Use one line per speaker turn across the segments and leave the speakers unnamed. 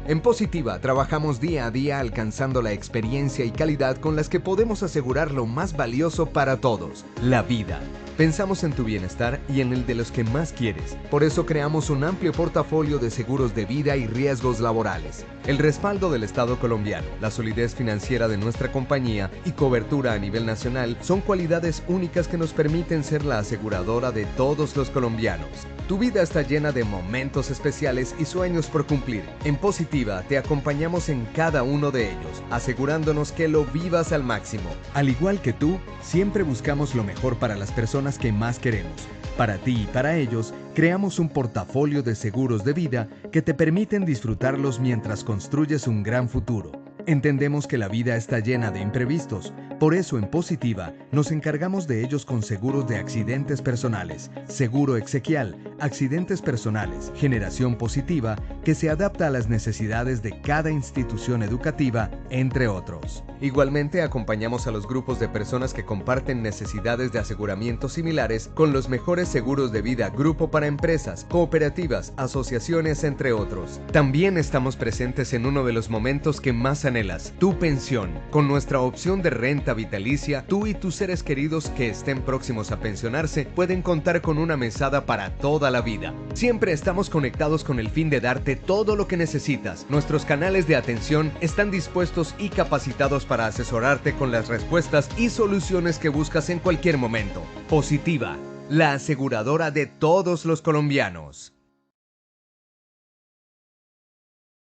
En Positiva trabajamos día a día alcanzando la experiencia y calidad con las que podemos asegurar lo más valioso para todos, la vida. Pensamos en tu bienestar y en el de los que más quieres. Por eso creamos un amplio portafolio de seguros de vida y riesgos laborales. El respaldo del Estado colombiano, la solidez financiera de nuestra compañía y cobertura a nivel nacional son cualidades únicas que nos permiten ser la aseguradora de todos los colombianos. Tu vida está llena de momentos especiales y sueños por cumplir. En Positiva te acompañamos en cada uno de ellos, asegurándonos que lo vivas al máximo. Al igual que tú, siempre buscamos lo mejor para las personas que más queremos. Para ti y para ellos, creamos un portafolio de seguros de vida que te permiten disfrutarlos mientras construyes un gran futuro. Entendemos que la vida está llena de imprevistos, por eso en Positiva nos encargamos de ellos con seguros de accidentes personales, seguro exequial, accidentes personales, generación positiva, que se adapta a las necesidades de cada institución educativa, entre otros. Igualmente acompañamos a los grupos de personas que comparten necesidades de aseguramiento similares con los mejores seguros de vida grupo para empresas, cooperativas, asociaciones, entre otros. También estamos presentes en uno de los momentos que más anhelas, tu pensión. Con nuestra opción de renta vitalicia, tú y tus seres queridos que estén próximos a pensionarse pueden contar con una mesada para toda la vida. Siempre estamos conectados con el fin de darte todo lo que necesitas. Nuestros canales de atención están dispuestos y capacitados para asesorarte con las respuestas y soluciones que buscas en cualquier momento. Positiva, la aseguradora de todos los colombianos.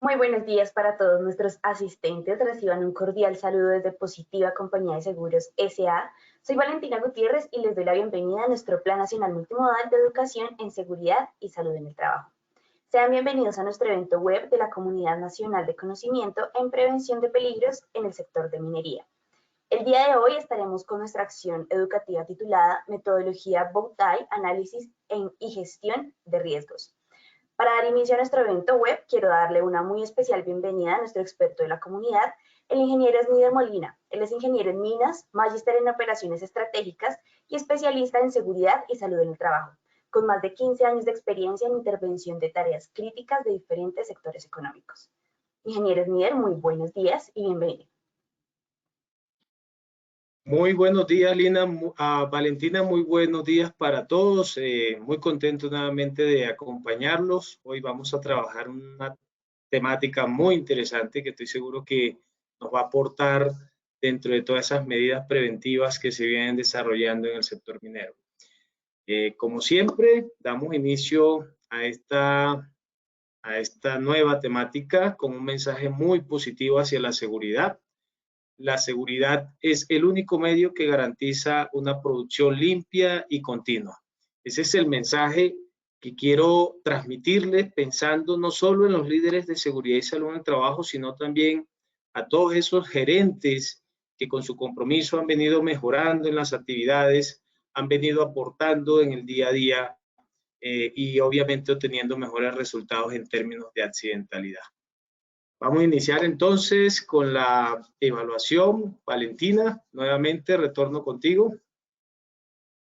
Muy buenos días para todos nuestros asistentes. Reciban un cordial saludo desde Positiva Compañía de Seguros S.A. Soy Valentina Gutiérrez y les doy la bienvenida a nuestro Plan Nacional Multimodal de Educación en Seguridad y Salud en el Trabajo. Sean bienvenidos a nuestro evento web de la Comunidad Nacional de Conocimiento en Prevención de Peligros en el sector de minería. El día de hoy estaremos con nuestra acción educativa titulada Metodología Bowtie, Análisis y Gestión de Riesgos. Para dar inicio a nuestro evento web, quiero darle una muy especial bienvenida a nuestro experto de la comunidad, el ingeniero Snider Molina. Él es ingeniero en minas, magíster en operaciones estratégicas y especialista en seguridad y salud en el trabajo, con más de 15 años de experiencia en intervención de tareas críticas de diferentes sectores económicos. Ingeniero Snider, muy buenos días y bienvenido.
Muy buenos días, Lina. Valentina, muy buenos días para todos. Muy contento nuevamente de acompañarlos. Hoy vamos a trabajar una temática muy interesante que estoy seguro que nos va a aportar dentro de todas esas medidas preventivas que se vienen desarrollando en el sector minero. Como siempre, damos inicio a esta nueva temática con un mensaje muy positivo hacia la seguridad. La seguridad es el único medio que garantiza una producción limpia y continua. Ese es el mensaje que quiero transmitirles pensando no solo en los líderes de seguridad y salud en el trabajo, sino también a todos esos gerentes que con su compromiso han venido mejorando en las actividades, han venido aportando en el día a día y obviamente obteniendo mejores resultados en términos de accidentalidad. Vamos a iniciar entonces con la evaluación. Valentina, nuevamente retorno contigo.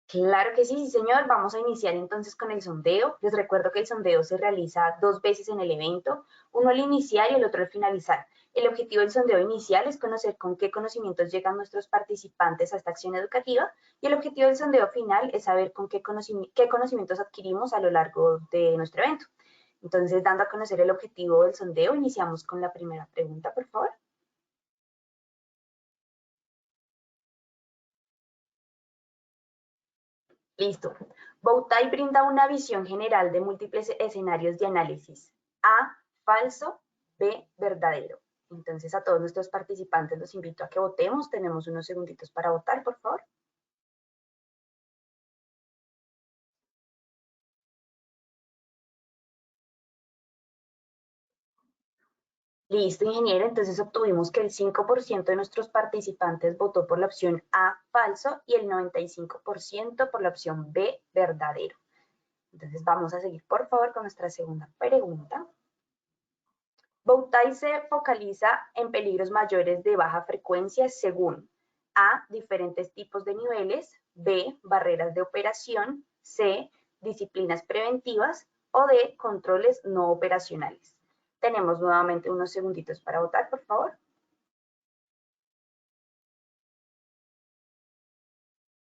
Claro que sí, sí, señor. Vamos a iniciar entonces con el sondeo. Les recuerdo que el sondeo se realiza 2 veces en el evento, uno al iniciar y el otro al finalizar. El objetivo del sondeo inicial es conocer con qué conocimientos llegan nuestros participantes a esta acción educativa y el objetivo del sondeo final es saber con qué conocimientos adquirimos a lo largo de nuestro evento. Entonces, dando a conocer el objetivo del sondeo, iniciamos con la primera pregunta, por favor. Listo. Bowtie brinda una visión general de múltiples escenarios de análisis. A, falso, B, verdadero. Entonces, a todos nuestros participantes los invito a que votemos. Tenemos unos segunditos para votar, por favor. Listo, ingeniero. Entonces obtuvimos que el 5% de nuestros participantes votó por la opción A, falso, y el 95% por la opción B, verdadero. Entonces vamos a seguir, por favor, con nuestra segunda pregunta. Bowtie se focaliza en peligros mayores de baja frecuencia según A, diferentes tipos de niveles, B, barreras de operación, C, disciplinas preventivas o D, controles no operacionales. Tenemos nuevamente unos segunditos para votar, por favor.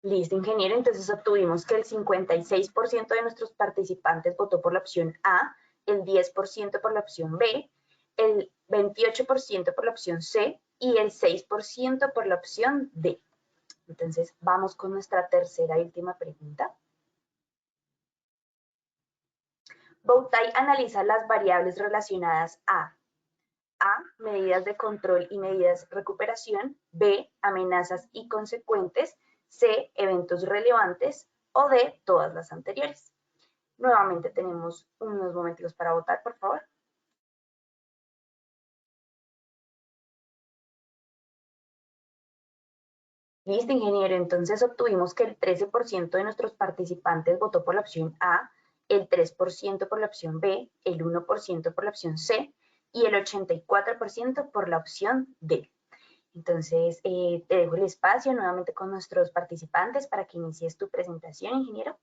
Listo, ingeniero. Entonces obtuvimos que el 56% de nuestros participantes votó por la opción A, el 10% por la opción B, el 28% por la opción C y el 6% por la opción D. Entonces, vamos con nuestra tercera y última pregunta. Bowtie analiza las variables relacionadas a medidas de control y medidas de recuperación, B, amenazas y consecuentes, C, eventos relevantes o D, todas las anteriores. Nuevamente tenemos unos momentos para votar, por favor. Listo, ingeniero. Entonces obtuvimos que el 13% de nuestros participantes votó por la opción A, el 3% por la opción B, el 1% por la opción C y el 84% por la opción D. Entonces, te dejo el espacio nuevamente con nuestros participantes para que inicies tu presentación, ingeniero.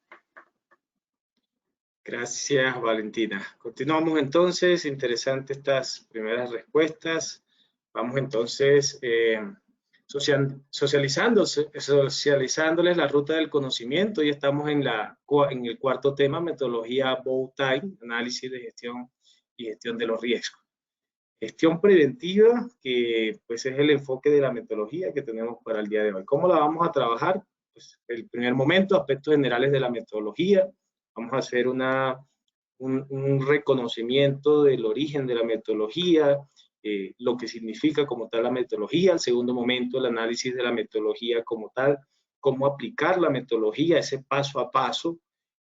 Gracias, Valentina. Continuamos entonces. Interesantes estas primeras respuestas. Vamos entonces socializándoles la ruta del conocimiento. Y estamos en el cuarto tema, metodología Bowtie, análisis de gestión y gestión de los riesgos. Gestión preventiva, que pues es el enfoque de la metodología que tenemos para el día de hoy. ¿Cómo la vamos a trabajar? Pues el primer momento, aspectos generales de la metodología. Vamos a hacer un reconocimiento del origen de la metodología, lo que significa como tal la metodología. El segundo momento, el análisis de la metodología como tal, cómo aplicar la metodología, ese paso a paso,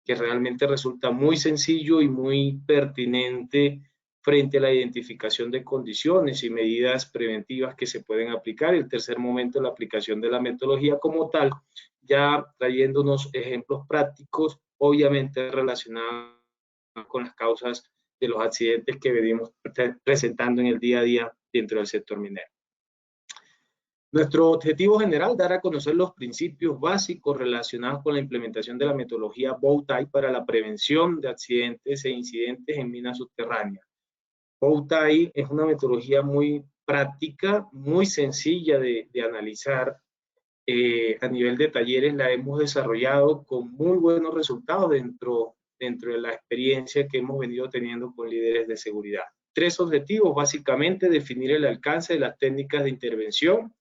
que realmente resulta muy sencillo y muy pertinente frente a la identificación de condiciones y medidas preventivas que se pueden aplicar. El tercer momento, la aplicación de la metodología como tal, ya trayendo unos ejemplos prácticos, obviamente relacionados con las causas de los accidentes que venimos presentando en el día a día dentro del sector minero. Nuestro objetivo general, dar a conocer los principios básicos relacionados con la implementación de la metodología Bowtie para la prevención de accidentes e incidentes en minas subterráneas. Bowtie es una metodología muy práctica, muy sencilla de analizar. A nivel de talleres la hemos desarrollado con muy buenos resultados dentro de la experiencia que hemos venido teniendo con líderes de seguridad. Tres objetivos, básicamente, definir el alcance de las técnicas de intervención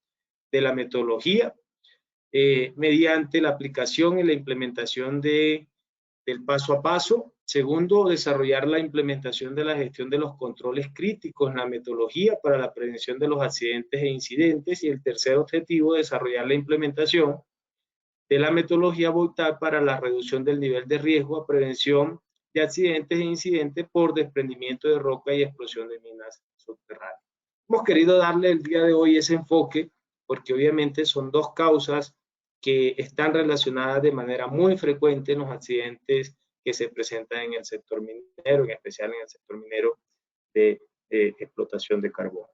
de la metodología mediante la aplicación y la implementación del paso a paso. Segundo, desarrollar la implementación de la gestión de los controles críticos en la metodología para la prevención de los accidentes e incidentes. Y el tercer objetivo, desarrollar la implementación de la metodología Bowtie para la reducción del nivel de riesgo a prevención de accidentes e incidentes por desprendimiento de roca y explosión de minas subterráneas. Hemos querido darle el día de hoy ese enfoque porque obviamente son dos causas que están relacionadas de manera muy frecuente en los accidentes que se presentan en el sector minero, en especial en el sector minero de explotación de carbón.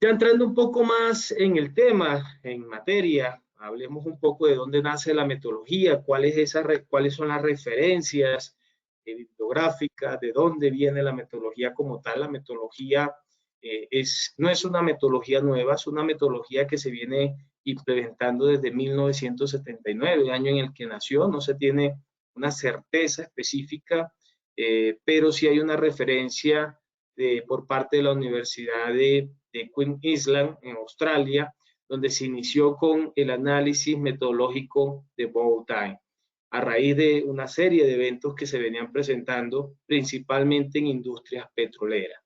Ya entrando un poco más en el tema, en materia, hablemos un poco de dónde nace la metodología, cuáles son las referencias bibliográficas, de dónde viene la metodología como tal. La metodología no es una metodología nueva, es una metodología que se viene implementando desde 1979, el año en el que nació. No se tiene una certeza específica, pero sí hay una referencia por parte de la Universidad de Queen Island en Australia, donde se inició con el análisis metodológico de Bowtie a raíz de una serie de eventos que se venían presentando principalmente en industrias petroleras.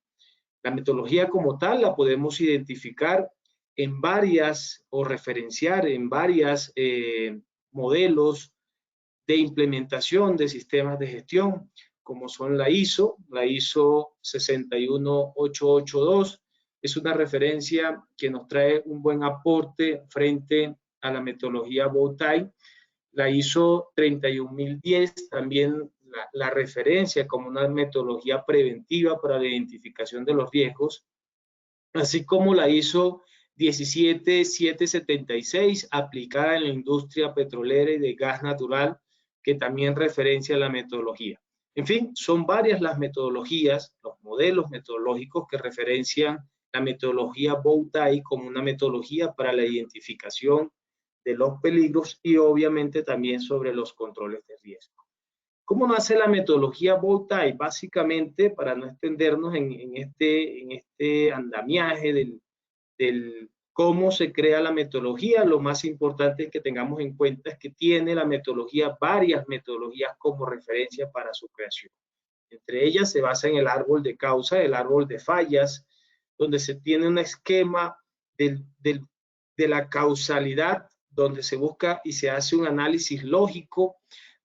La metodología como tal la podemos identificar en varias o referenciar en varias modelos de implementación de sistemas de gestión, como son la ISO 61882, es una referencia que nos trae un buen aporte frente a la metodología Bowtie. La ISO 31010 también la referencia como una metodología preventiva para la identificación de los riesgos, así como la ISO 17776 aplicada en la industria petrolera y de gas natural, que también referencia la metodología. En fin, son varias las metodologías, los modelos metodológicos que referencian la metodología Bowtie como una metodología para la identificación de los peligros y obviamente también sobre los controles de riesgo. ¿Cómo nace la metodología Bowtie? Básicamente, para no extendernos en este andamiaje del cómo se crea la metodología, lo más importante que tengamos en cuenta es que tiene la metodología varias metodologías como referencia para su creación. Entre ellas se basa en el árbol de causa, el árbol de fallas, donde se tiene un esquema de la causalidad, donde se busca y se hace un análisis lógico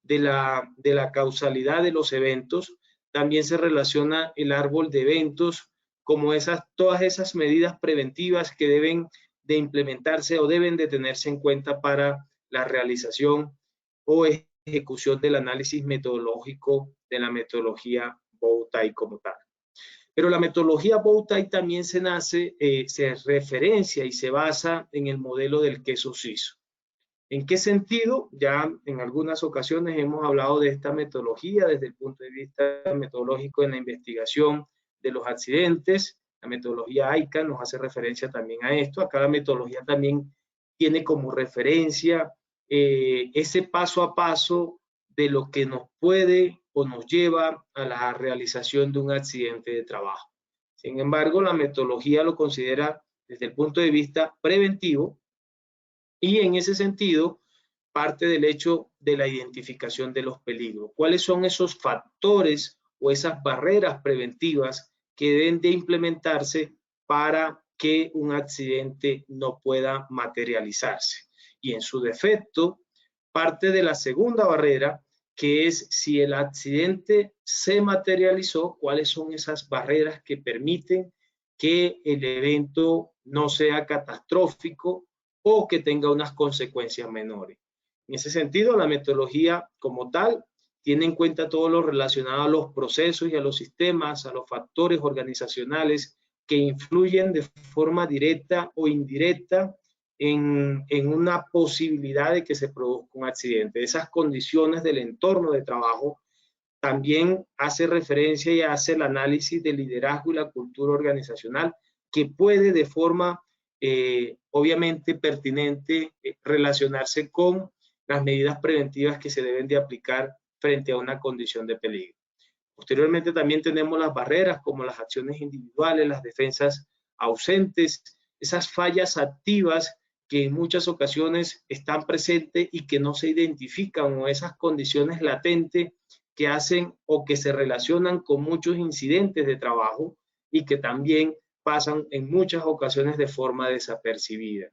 de la causalidad de los eventos. También se relaciona el árbol de eventos como todas esas medidas preventivas que deben de implementarse o deben de tenerse en cuenta para la realización o ejecución del análisis metodológico de la metodología Bowtie como tal. Pero la metodología Bowtie también se referencia y se basa en el modelo del queso suizo. ¿En qué sentido? Ya en algunas ocasiones hemos hablado de esta metodología desde el punto de vista metodológico en la investigación de los accidentes. La metodología ICAN nos hace referencia también a esto. Acá la metodología también tiene como referencia ese paso a paso de lo que nos puede o nos lleva a la realización de un accidente de trabajo. Sin embargo, la metodología lo considera desde el punto de vista preventivo y en ese sentido parte del hecho de la identificación de los peligros. ¿Cuáles son esos factores o esas barreras preventivas que deben de implementarse para que un accidente no pueda materializarse? Y en su defecto, parte de la segunda barrera, que es si el accidente se materializó, cuáles son esas barreras que permiten que el evento no sea catastrófico o que tenga unas consecuencias menores. En ese sentido, la metodología como tal tiene en cuenta todo lo relacionado a los procesos y a los sistemas, a los factores organizacionales que influyen de forma directa o indirecta en una posibilidad de que se produzca un accidente. Esas condiciones del entorno de trabajo también hace referencia y hace el análisis del liderazgo y la cultura organizacional que puede de forma obviamente pertinente relacionarse con las medidas preventivas que se deben de aplicar frente a una condición de peligro. Posteriormente también tenemos las barreras como las acciones individuales, las defensas ausentes, esas fallas activas que en muchas ocasiones están presentes y que no se identifican, o esas condiciones latentes que hacen o que se relacionan con muchos incidentes de trabajo y que también pasan en muchas ocasiones de forma desapercibida.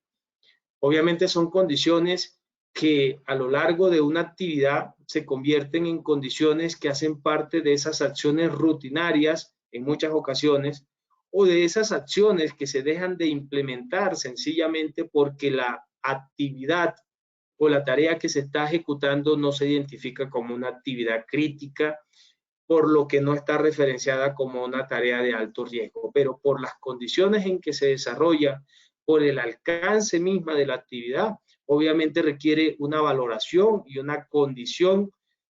Obviamente son condiciones que a lo largo de una actividad se convierten en condiciones que hacen parte de esas acciones rutinarias en muchas ocasiones, o de esas acciones que se dejan de implementar sencillamente porque la actividad o la tarea que se está ejecutando no se identifica como una actividad crítica, por lo que no está referenciada como una tarea de alto riesgo, pero por las condiciones en que se desarrolla, por el alcance misma de la actividad, obviamente requiere una valoración y una condición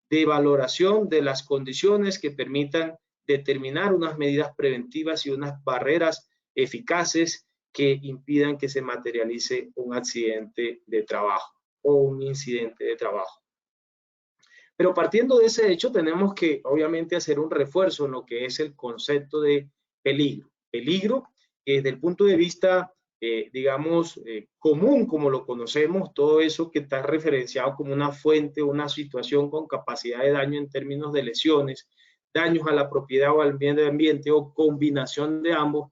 de valoración de las condiciones que permitan determinar unas medidas preventivas y unas barreras eficaces que impidan que se materialice un accidente de trabajo o un incidente de trabajo. Pero partiendo de ese hecho, tenemos que obviamente hacer un refuerzo en lo que es el concepto de peligro. Peligro, que desde el punto de vista, digamos, común, como lo conocemos, todo eso que está referenciado como una fuente, una situación con capacidad de daño en términos de lesiones, daños a la propiedad o al medio ambiente o combinación de ambos,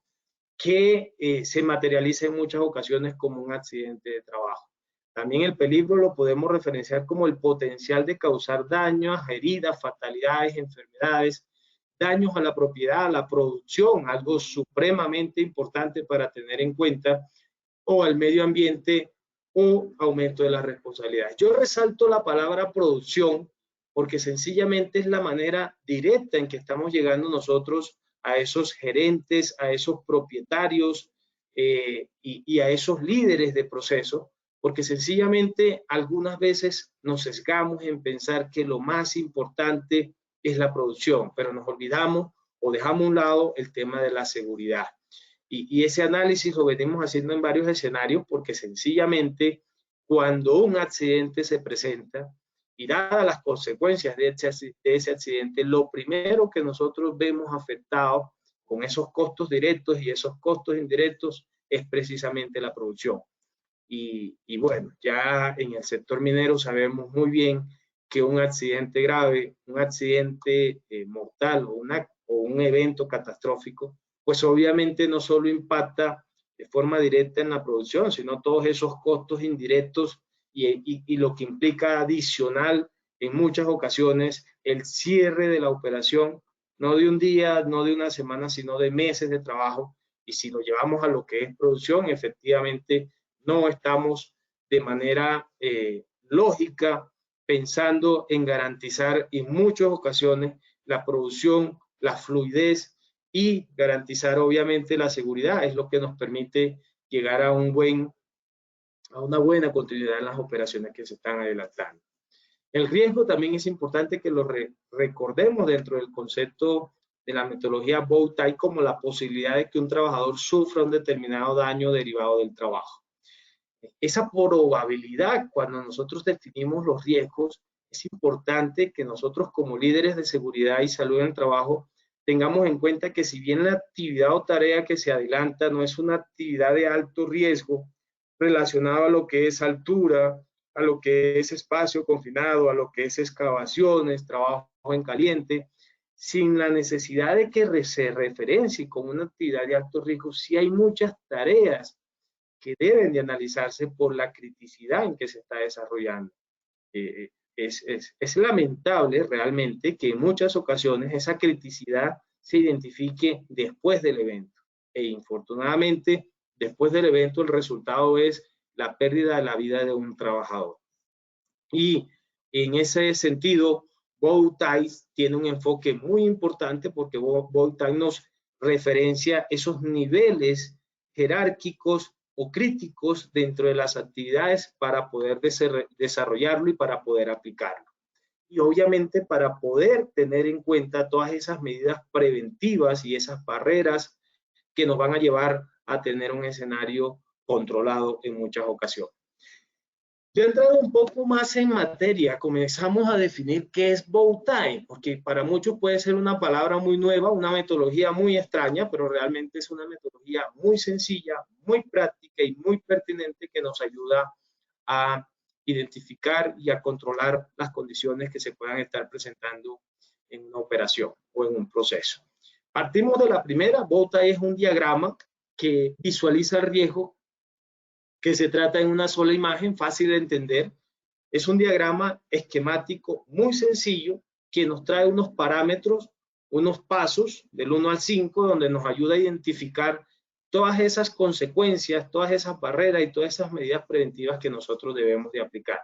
que se materializa en muchas ocasiones como un accidente de trabajo. También el peligro lo podemos referenciar como el potencial de causar daños, heridas, fatalidades, enfermedades, daños a la propiedad, a la producción, algo supremamente importante para tener en cuenta, o al medio ambiente o aumento de las responsabilidades. Yo resalto la palabra producción porque sencillamente es la manera directa en que estamos llegando nosotros a esos gerentes, a esos propietarios y a esos líderes de proceso, porque sencillamente algunas veces nos sesgamos en pensar que lo más importante es la producción, pero nos olvidamos o dejamos a un lado el tema de la seguridad. Y ese análisis lo venimos haciendo en varios escenarios porque sencillamente cuando un accidente se presenta y dadas las consecuencias de ese accidente, lo primero que nosotros vemos afectado con esos costos directos y esos costos indirectos es precisamente la producción. Y bueno, ya en el sector minero sabemos muy bien que un accidente grave, un accidente mortal o un evento catastrófico, pues obviamente no solo impacta de forma directa en la producción, sino todos esos costos indirectos y lo que implica adicional en muchas ocasiones el cierre de la operación, no de un día, no de una semana, sino de meses de trabajo. Y si lo llevamos a lo que es producción, efectivamente no estamos de manera lógica pensando en garantizar en muchas ocasiones la producción, la fluidez y garantizar obviamente la seguridad. Es lo que nos permite llegar a una buena continuidad en las operaciones que se están adelantando. El riesgo también es importante que lo recordemos dentro del concepto de la metodología Bowtie como la posibilidad de que un trabajador sufra un determinado daño derivado del trabajo. Esa probabilidad, cuando nosotros definimos los riesgos, es importante que nosotros como líderes de seguridad y salud en el trabajo tengamos en cuenta que si bien la actividad o tarea que se adelanta no es una actividad de alto riesgo relacionada a lo que es altura, a lo que es espacio confinado, a lo que es excavaciones, trabajo en caliente, sin la necesidad de que se referencie como una actividad de alto riesgo, sí hay muchas tareas que deben de analizarse por la criticidad en que se está desarrollando. Es lamentable realmente que en muchas ocasiones esa criticidad se identifique después del evento. E infortunadamente, después del evento, el resultado es la pérdida de la vida de un trabajador. Y en ese sentido, Bowtie tiene un enfoque muy importante porque Bowtie nos referencia esos niveles jerárquicos o críticos dentro de las actividades para poder desarrollarlo y para poder aplicarlo. Y obviamente para poder tener en cuenta todas esas medidas preventivas y esas barreras que nos van a llevar a tener un escenario controlado en muchas ocasiones. Ya entrando un poco más en materia, comenzamos a definir qué es Bowtie, porque para muchos puede ser una palabra muy nueva, una metodología muy extraña, pero realmente es una metodología muy sencilla, muy práctica y muy pertinente que nos ayuda a identificar y a controlar las condiciones que se puedan estar presentando en una operación o en un proceso. Partimos de la primera. Bowtie es un diagrama que visualiza el riesgo, que se trata en una sola imagen, fácil de entender. Es un diagrama esquemático muy sencillo que nos trae unos parámetros, unos pasos del 1 al 5, donde nos ayuda a identificar todas esas consecuencias, todas esas barreras y todas esas medidas preventivas que nosotros debemos de aplicar.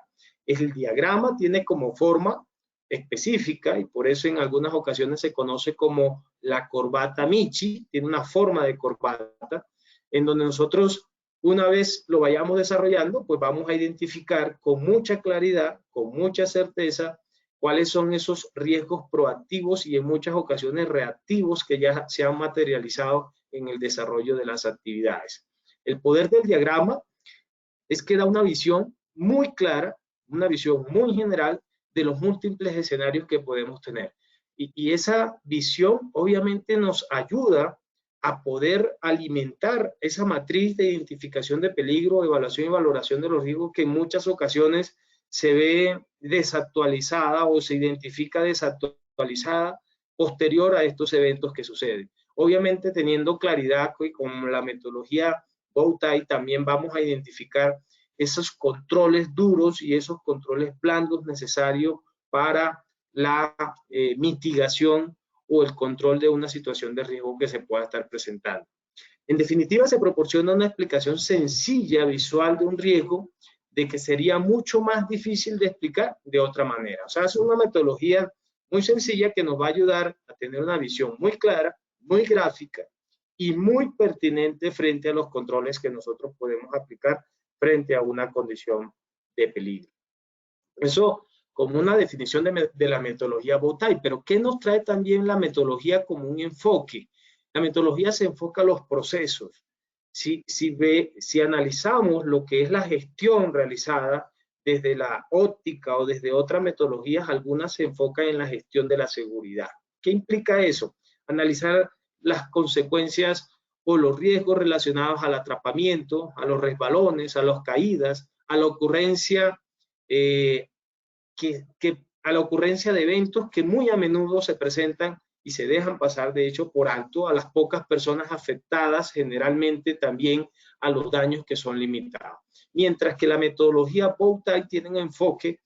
El diagrama tiene como forma específica y por eso en algunas ocasiones se conoce como la corbata Michi, tiene una forma de corbata en donde nosotros, una vez lo vayamos desarrollando, pues vamos a identificar con mucha claridad, con mucha certeza, cuáles son esos riesgos proactivos y en muchas ocasiones reactivos que ya se han materializado en el desarrollo de las actividades. El poder del diagrama es que da una visión muy clara, una visión muy general de los múltiples escenarios que podemos tener. Y esa visión obviamente nos ayuda a poder alimentar esa matriz de identificación de peligro, evaluación y valoración de los riesgos que en muchas ocasiones se ve desactualizada o se identifica desactualizada posterior a estos eventos que suceden. Obviamente teniendo claridad y con la metodología Bowtie también vamos a identificar esos controles duros y esos controles blandos necesarios para la mitigación o el control de una situación de riesgo que se pueda estar presentando. En definitiva, se proporciona una explicación sencilla, visual de un riesgo de que sería mucho más difícil de explicar de otra manera. O sea, es una metodología muy sencilla que nos va a ayudar a tener una visión muy clara, muy gráfica y muy pertinente frente a los controles que nosotros podemos aplicar frente a una condición de peligro. Eso como una definición de la metodología Bowtie. Pero ¿qué nos trae también la metodología como un enfoque? La metodología se enfoca a los procesos. Si analizamos lo que es la gestión realizada desde la óptica o desde otras metodologías, algunas se enfocan en la gestión de la seguridad. ¿Qué implica eso? Analizar las consecuencias o los riesgos relacionados al atrapamiento, a los resbalones, a las caídas, a la ocurrencia a la ocurrencia de eventos que muy a menudo se presentan y se dejan pasar, de hecho, por alto a las pocas personas afectadas, generalmente también a los daños que son limitados. Mientras que la metodología Bowtie tiene un enfoque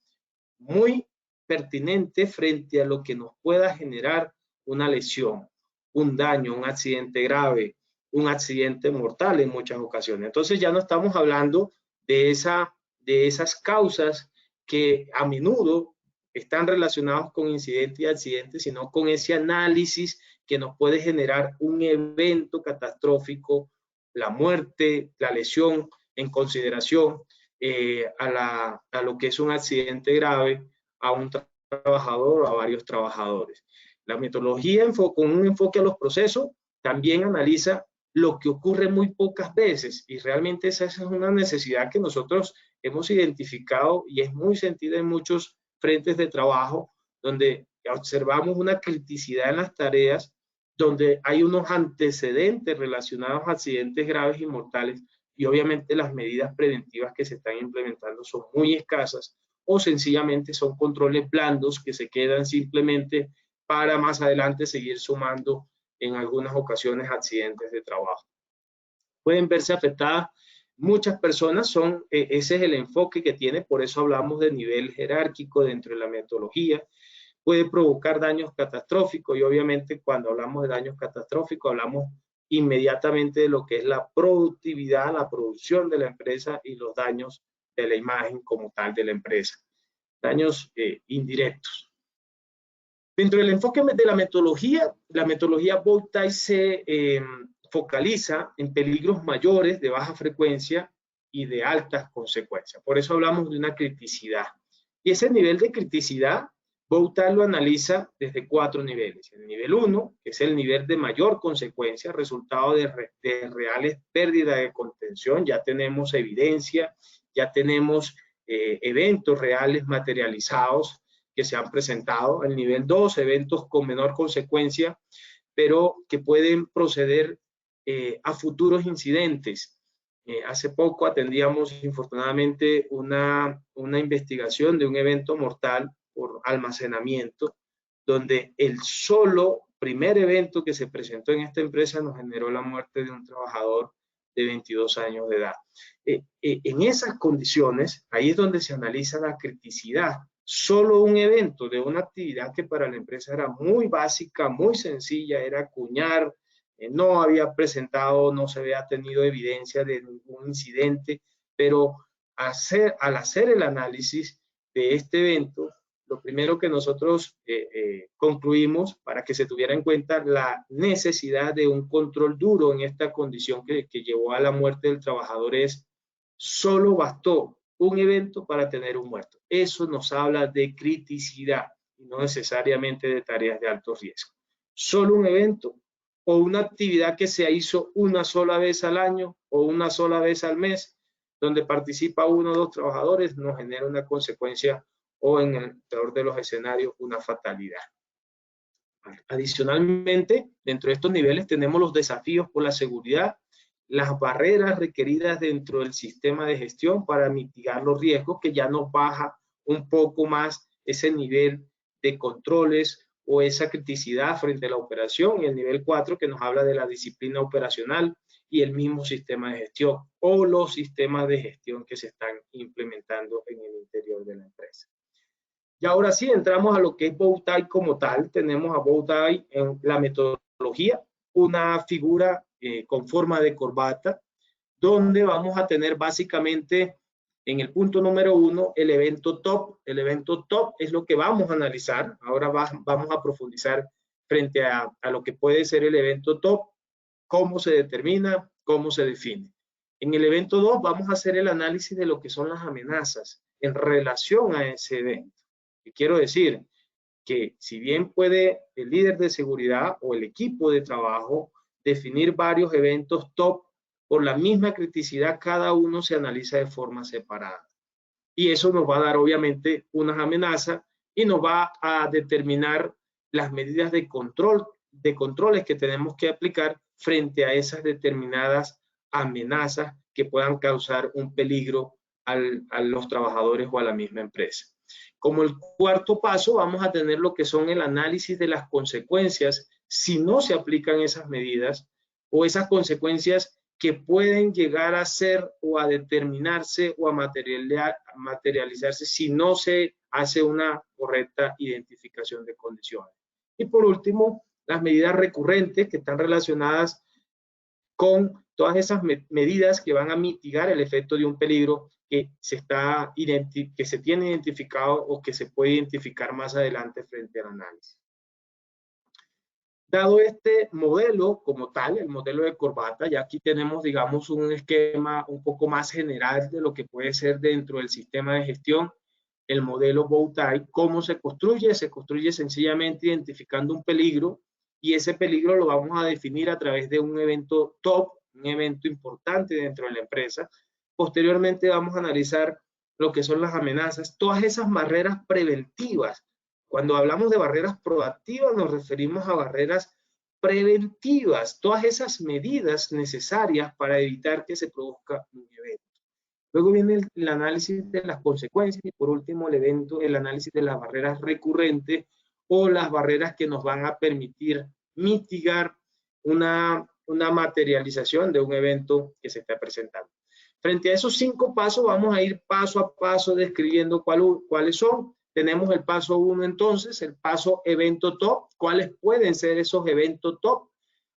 muy pertinente frente a lo que nos pueda generar una lesión, un daño, un accidente grave, un accidente mortal en muchas ocasiones. Entonces ya no estamos hablando de esas causas que a menudo están relacionados con incidentes y accidentes, sino con ese análisis que nos puede generar un evento catastrófico, la muerte, la lesión, en consideración a lo que es un accidente grave, a un trabajador o a varios trabajadores. La metodología con un enfoque a los procesos también analiza lo que ocurre muy pocas veces, y realmente esa es una necesidad que nosotros hemos identificado y es muy sentida en muchos frentes de trabajo, donde observamos una criticidad en las tareas, donde hay unos antecedentes relacionados a accidentes graves y mortales, y obviamente las medidas preventivas que se están implementando son muy escasas, o sencillamente son controles blandos que se quedan simplemente para más adelante seguir sumando en algunas ocasiones accidentes de trabajo. Pueden verse afectadas muchas personas, ese es el enfoque que tiene, por eso hablamos de nivel jerárquico dentro de la metodología. Puede provocar daños catastróficos, y obviamente cuando hablamos de daños catastróficos hablamos inmediatamente de lo que es la productividad, la producción de la empresa y los daños de la imagen como tal de la empresa. Daños indirectos. Dentro del enfoque de la metodología Bowtie se focaliza en peligros mayores de baja frecuencia y de altas consecuencias. Por eso hablamos de una criticidad. Y ese nivel de criticidad, Bowtie lo analiza desde 4 niveles. El nivel 1, que es el nivel de mayor consecuencia, resultado de reales pérdidas de contención. Ya tenemos evidencia, ya tenemos eventos reales materializados que se han presentado. El nivel 2, eventos con menor consecuencia, pero que pueden proceder a futuros incidentes. Hace poco atendíamos infortunadamente una investigación de un evento mortal por almacenamiento, donde el solo primer evento que se presentó en esta empresa nos generó la muerte de un trabajador de 22 años de edad. En esas condiciones, ahí es donde se analiza la criticidad. Solo un evento de una actividad que para la empresa era muy básica, muy sencilla, era acuñar, no había presentado, no se había tenido evidencia de ningún incidente, pero al hacer el análisis de este evento, lo primero que nosotros concluimos, para que se tuviera en cuenta la necesidad de un control duro en esta condición que llevó a la muerte del trabajador, es solo bastó un evento para tener un muerto. Eso nos habla de criticidad y no necesariamente de tareas de alto riesgo. Solo un evento o una actividad que se hizo una sola vez al año o una sola vez al mes, donde participa 1 o 2 trabajadores, nos genera una consecuencia o, en el peor de los escenarios, una fatalidad. Adicionalmente, dentro de estos niveles tenemos los desafíos por la seguridad, las barreras requeridas dentro del sistema de gestión para mitigar los riesgos, que ya nos baja un poco más ese nivel de controles o esa criticidad frente a la operación, y el nivel 4, que nos habla de la disciplina operacional y el mismo sistema de gestión o los sistemas de gestión que se están implementando en el interior de la empresa. Y ahora sí, entramos a lo que es Bowtie como tal. Tenemos a Bowtie en la metodología, una figura con forma de corbata, donde vamos a tener básicamente en el punto número 1 el evento top. El evento top es lo que vamos a analizar. Ahora vamos a profundizar frente a lo que puede ser el evento top, cómo se determina, cómo se define. En el evento 2 vamos a hacer el análisis de lo que son las amenazas en relación a ese evento. ¿Qué quiero decir? Que si bien puede el líder de seguridad o el equipo de trabajo definir varios eventos top, por la misma criticidad cada uno se analiza de forma separada. Y eso nos va a dar obviamente unas amenazas y nos va a determinar las medidas de controles que tenemos que aplicar frente a esas determinadas amenazas que puedan causar un peligro a los trabajadores o a la misma empresa. Como el cuarto paso, vamos a tener lo que son el análisis de las consecuencias si no se aplican esas medidas o esas consecuencias que pueden llegar a ser o a determinarse o a materializarse si no se hace una correcta identificación de condiciones. Y por último, las medidas recurrentes que están relacionadas con todas esas medidas que van a mitigar el efecto de un peligro que se tiene identificado o que se puede identificar más adelante frente al análisis. Dado este modelo como tal, el modelo de corbata, ya aquí tenemos, digamos, un esquema un poco más general de lo que puede ser dentro del sistema de gestión, el modelo Bowtie. ¿Cómo se construye? Se construye sencillamente identificando un peligro y ese peligro lo vamos a definir a través de un evento top, un evento importante dentro de la empresa. Posteriormente vamos a analizar lo que son las amenazas, todas esas barreras preventivas. Cuando hablamos de barreras proactivas nos referimos a barreras preventivas, todas esas medidas necesarias para evitar que se produzca un evento. Luego viene el análisis de las consecuencias y por último el análisis de las barreras recurrentes o las barreras que nos van a permitir mitigar una materialización de un evento que se está presentando. Frente a esos 5 pasos vamos a ir paso a paso describiendo cuáles son. Tenemos el paso 1 entonces, el paso evento top. ¿Cuáles pueden ser esos eventos top?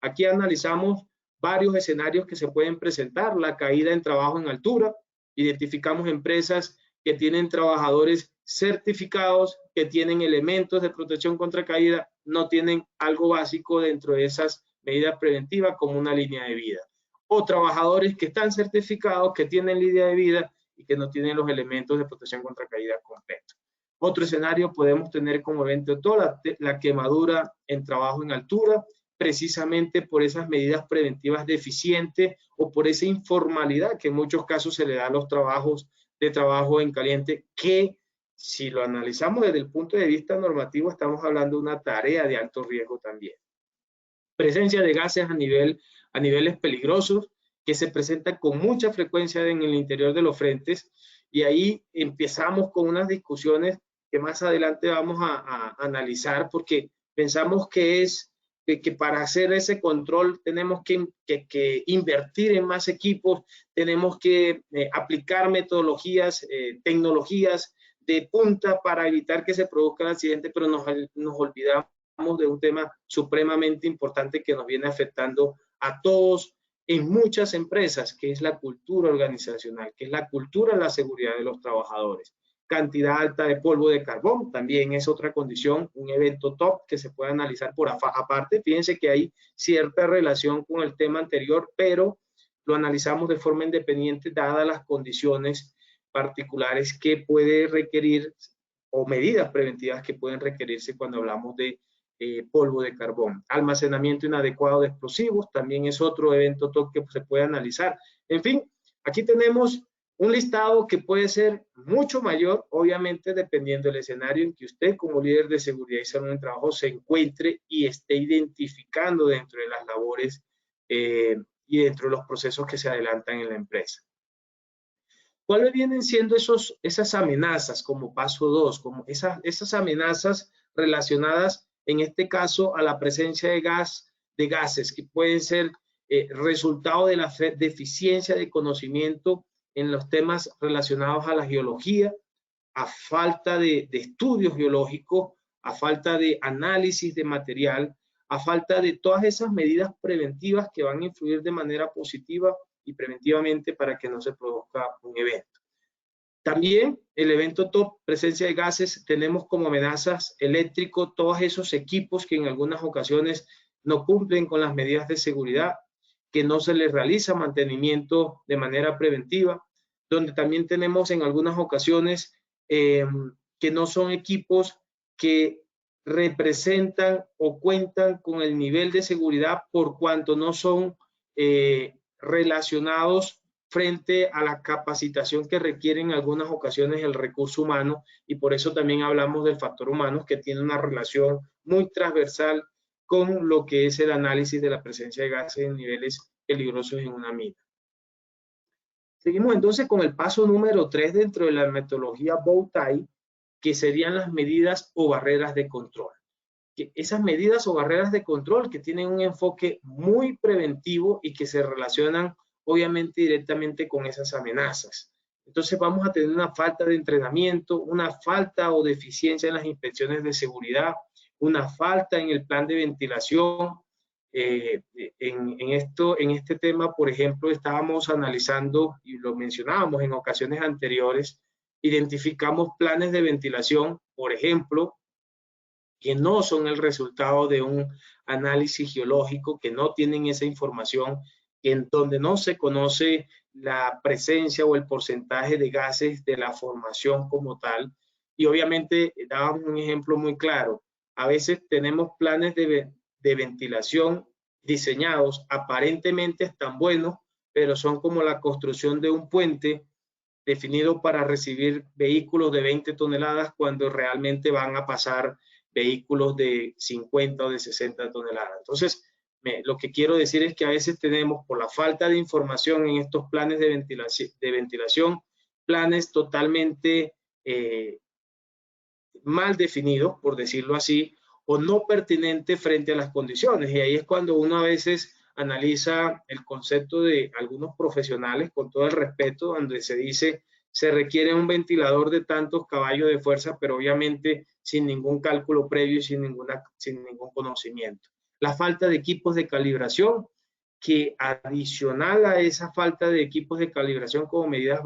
Aquí analizamos varios escenarios que se pueden presentar. La caída en trabajo en altura. Identificamos empresas que tienen trabajadores certificados, que tienen elementos de protección contra caída, no tienen algo básico dentro de esas medidas preventivas como una línea de vida. O trabajadores que están certificados, que tienen línea de vida y que no tienen los elementos de protección contra caída completos. Otro escenario podemos tener como evento toda la quemadura en trabajo en altura, precisamente por esas medidas preventivas deficientes o por esa informalidad que en muchos casos se le da a los trabajos de trabajo en caliente, que si lo analizamos desde el punto de vista normativo estamos hablando de una tarea de alto riesgo también. Presencia de gases a niveles peligrosos que se presentan con mucha frecuencia en el interior de los frentes y ahí empezamos con unas discusiones que más adelante vamos a analizar porque pensamos que para hacer ese control tenemos que invertir en más equipos, tenemos que aplicar metodologías, tecnologías de punta para evitar que se produzca el accidente, pero nos olvidamos de un tema supremamente importante que nos viene afectando a todos en muchas empresas, que es la cultura organizacional, que es la cultura de la seguridad de los trabajadores. Cantidad alta de polvo de carbón también es otra condición, un evento top que se puede analizar por aparte. Fíjense que hay cierta relación con el tema anterior, pero lo analizamos de forma independiente dadas las condiciones particulares que puede requerir o medidas preventivas que pueden requerirse cuando hablamos de polvo de carbón. Almacenamiento inadecuado de explosivos también es otro evento top que se puede analizar. En fin, aquí tenemos un listado que puede ser mucho mayor, obviamente dependiendo del escenario en que usted como líder de seguridad y salud en el trabajo se encuentre y esté identificando dentro de las labores y dentro de los procesos que se adelantan en la empresa. ¿Cuáles vienen siendo esas amenazas como paso 2? Como esas amenazas relacionadas en este caso a la presencia de gases que pueden ser resultado de la deficiencia de conocimiento en los temas relacionados a la geología, a falta de estudios geológicos, a falta de análisis de material, a falta de todas esas medidas preventivas que van a influir de manera positiva y preventivamente para que no se produzca un evento. También el evento top, presencia de gases, tenemos como amenazas eléctrico todos esos equipos que en algunas ocasiones no cumplen con las medidas de seguridad, que no se les realiza mantenimiento de manera preventiva, donde también tenemos en algunas ocasiones que no son equipos que representan o cuentan con el nivel de seguridad por cuanto no son relacionados frente a la capacitación que requiere en algunas ocasiones el recurso humano, y por eso también hablamos del factor humano, que tiene una relación muy transversal con lo que es el análisis de la presencia de gases en niveles peligrosos en una mina. Seguimos entonces con el paso número 3 dentro de la metodología Bow-Tie, que serían las medidas o barreras de control. Que esas medidas o barreras de control que tienen un enfoque muy preventivo y que se relacionan obviamente directamente con esas amenazas. Entonces vamos a tener una falta de entrenamiento, una falta o deficiencia en las inspecciones de seguridad, una falta en el plan de ventilación. En este tema, por ejemplo, estábamos analizando, y lo mencionábamos en ocasiones anteriores, identificamos planes de ventilación, por ejemplo, que no son el resultado de un análisis geológico, que no tienen esa información, en donde no se conoce la presencia o el porcentaje de gases de la formación como tal. Y obviamente dábamos un ejemplo muy claro. A veces tenemos planes de ventilación diseñados, aparentemente están buenos, pero son como la construcción de un puente definido para recibir vehículos de 20 toneladas cuando realmente van a pasar vehículos de 50 o de 60 toneladas. Entonces, lo que quiero decir es que a veces tenemos, por la falta de información en estos planes de ventilación planes totalmente mal definidos, por decirlo así, o no pertinentes frente a las condiciones. Y ahí es cuando uno a veces analiza el concepto de algunos profesionales, con todo el respeto, donde se dice se requiere un ventilador de tantos caballos de fuerza, pero obviamente sin ningún cálculo previo y sin ningún conocimiento. La falta de equipos de calibración, que adicional a esa falta de equipos de calibración como medidas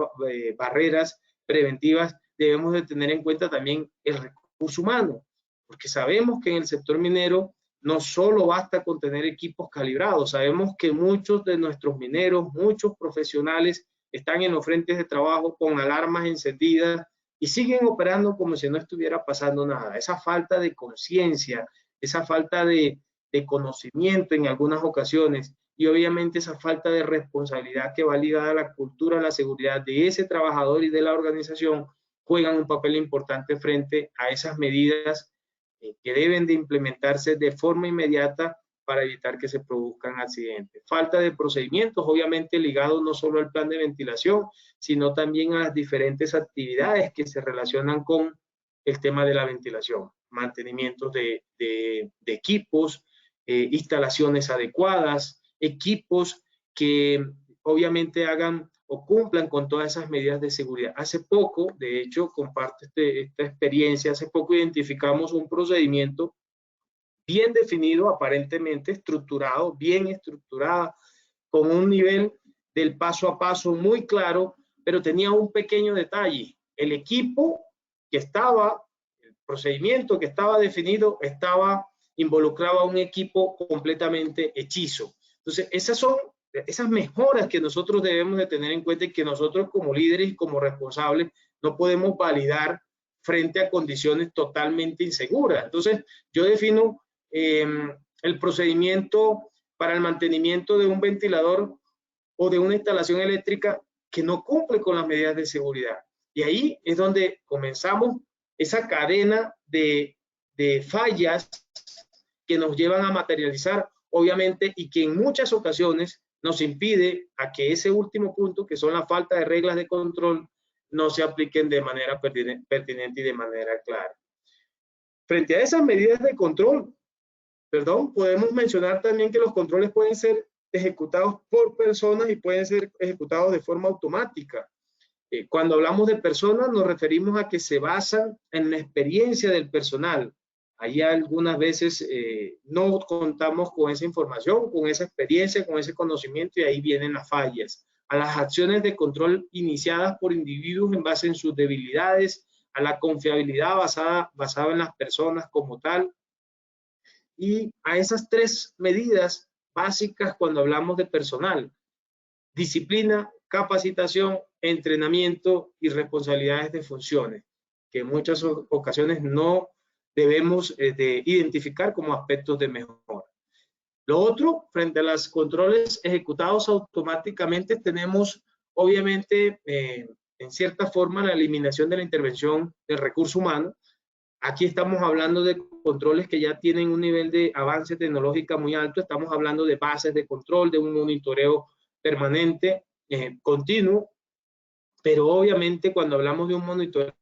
barreras preventivas, debemos de tener en cuenta también el recurso humano, porque sabemos que en el sector minero no solo basta con tener equipos calibrados, sabemos que muchos de nuestros mineros, muchos profesionales están en los frentes de trabajo con alarmas encendidas y siguen operando como si no estuviera pasando nada. Esa falta de conciencia, esa falta de conocimiento en algunas ocasiones y obviamente esa falta de responsabilidad que va ligada a la cultura, a la seguridad de ese trabajador y de la organización, juegan un papel importante frente a esas medidas que deben de implementarse de forma inmediata para evitar que se produzcan accidentes. Falta de procedimientos, obviamente ligados no solo al plan de ventilación, sino también a las diferentes actividades que se relacionan con el tema de la ventilación. Mantenimiento de equipos, instalaciones adecuadas, equipos que obviamente hagan o cumplan con todas esas medidas de seguridad. Hace poco, de hecho, comparto esta experiencia, hace poco identificamos un procedimiento bien definido, aparentemente estructurado, bien estructurado, con un nivel del paso a paso muy claro, pero tenía un pequeño detalle. El equipo que estaba, el procedimiento que estaba definido, involucraba a un equipo completamente hechizo. Entonces, esas mejoras que nosotros debemos de tener en cuenta y que nosotros como líderes y como responsables no podemos validar frente a condiciones totalmente inseguras. Entonces, yo defino el procedimiento para el mantenimiento de un ventilador o de una instalación eléctrica que no cumple con las medidas de seguridad. Y ahí es donde comenzamos esa cadena de fallas que nos llevan a materializar, obviamente, y que en muchas ocasiones nos impide a que ese último punto, que son la falta de reglas de control, no se apliquen de manera pertinente y de manera clara. Frente a esas medidas de control, podemos mencionar también que los controles pueden ser ejecutados por personas y pueden ser ejecutados de forma automática. Cuando hablamos de personas nos referimos a que se basan en la experiencia del personal. Ahí algunas veces no contamos con esa información, con esa experiencia, con ese conocimiento y ahí vienen las fallas. A las acciones de control iniciadas por individuos en base en sus debilidades, a la confiabilidad basada en las personas como tal, y a esas tres medidas básicas cuando hablamos de personal: disciplina, capacitación, entrenamiento y responsabilidades de funciones, que en muchas ocasiones no debemos de identificar como aspectos de mejora. Lo otro, frente a los controles ejecutados automáticamente, tenemos obviamente en cierta forma la eliminación de la intervención del recurso humano. Aquí estamos hablando de controles que ya tienen un nivel de avance tecnológico muy alto. Estamos hablando de bases de control, de un monitoreo permanente, continuo, pero obviamente cuando hablamos de un monitoreo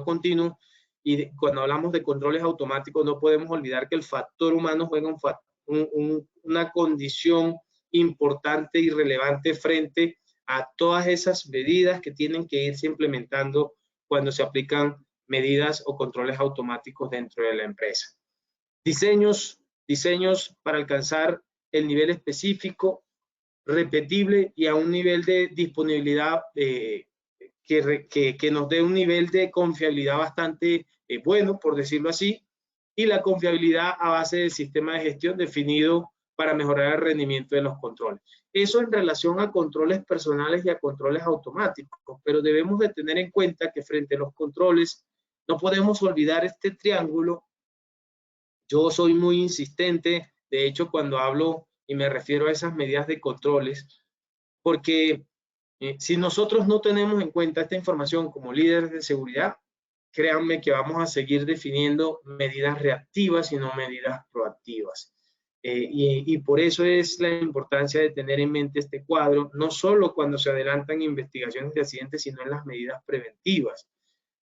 continuo y cuando hablamos de controles automáticos, no podemos olvidar que el factor humano juega una condición importante y relevante frente a todas esas medidas que tienen que irse implementando cuando se aplican medidas o controles automáticos dentro de la empresa. Diseños para alcanzar el nivel específico, repetible y a un nivel de disponibilidad que nos dé un nivel de confiabilidad bastante bueno, por decirlo así, y la confiabilidad a base del sistema de gestión definido para mejorar el rendimiento de los controles. Eso en relación a controles personales y a controles automáticos, pero debemos de tener en cuenta que frente a los controles no podemos olvidar este triángulo. Yo soy muy insistente, de hecho, cuando hablo y me refiero a esas medidas de controles, porque si nosotros no tenemos en cuenta esta información como líderes de seguridad, créanme que vamos a seguir definiendo medidas reactivas y no medidas proactivas. Y por eso es la importancia de tener en mente este cuadro, no solo cuando se adelantan investigaciones de accidentes, sino en las medidas preventivas.